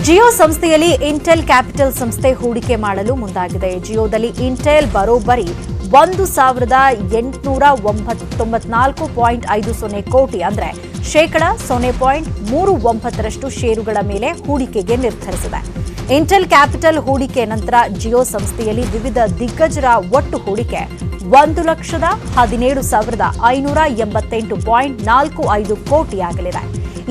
ಜಿಯೋ ಸಂಸ್ಥೆಯಲ್ಲಿ ಇಂಟೆಲ್ ಕ್ಯಾಪಿಟಲ್ ಸಂಸ್ಥೆ ಹೂಡಿಕೆ ಮಾಡಲು ಮುಂದಾಗಿದೆ. ಜಿಯೋದಲ್ಲಿ ಇಂಟೆಲ್ ಬರೋಬ್ಬರಿ 1,894.50 ಕೋಟಿ ಅಂದ್ರೆ ಶೇಕಡ 0.39% ಷೇರುಗಳ ಮೇಲೆ ಹೂಡಿಕೆಗೆ ನಿರ್ಧರಿಸಿದೆ. ಇಂಟೆಲ್ ಕ್ಯಾಪಿಟಲ್ ಹೂಡಿಕೆ ನಂತರ ಜಿಯೋ ಸಂಸ್ಥೆಯಲ್ಲಿ ವಿವಿಧ ದಿಗ್ಗಜರ ಒಟ್ಟು ಹೂಡಿಕೆ 1,17,588.45 ಕೋಟಿಯಾಗಲಿದೆ.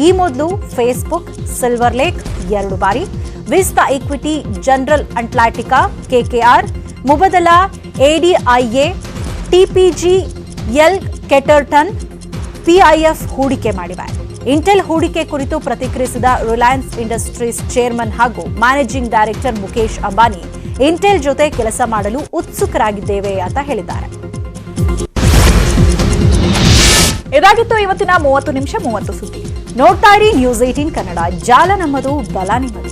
ಈ ಮೊದಲು ಫೇಸ್ಬುಕ್, ಸಿಲ್ವರ್ ಲೇಕ್ 2 ಬಾರಿ, Vista Equity, General Atlantic, KKR, Mubadala, ADIA, TPG, L Catterton, PIF ಹೂಡಿಕೆ ಮಾಡಿವೆ. ಇಂಟೆಲ್ ಹೂಡಿಕೆ ಕುರಿತು ಪ್ರತಿಕ್ರಿಯಿಸಿದ ರಿಲಯನ್ಸ್ ಇಂಡಸ್ಟ್ರೀಸ್ ಚೇರ್ಮನ್ ಹಾಗೂ managing director Mukesh Ambani, Intel ಜೊತೆ ಕೆಲಸ ಮಾಡಲು ಉತ್ಸುಕರಾಗಿದ್ದೇವೆ ಅಂತ ಹೇಳಿದ್ದಾರೆ. ಇದಾಗಿತ್ತು ಇವತ್ತಿನ 30 ನಿಮಿಷ 30 ಸುದ್ದಿ. ನೋಡ್ತಾ ಇರಿ ನ್ಯೂಸ್ 18 ಕನ್ನಡ. ಜಾಲ ನಮ್ಮದು, ಬಲ ನಿಮ್ಮದು.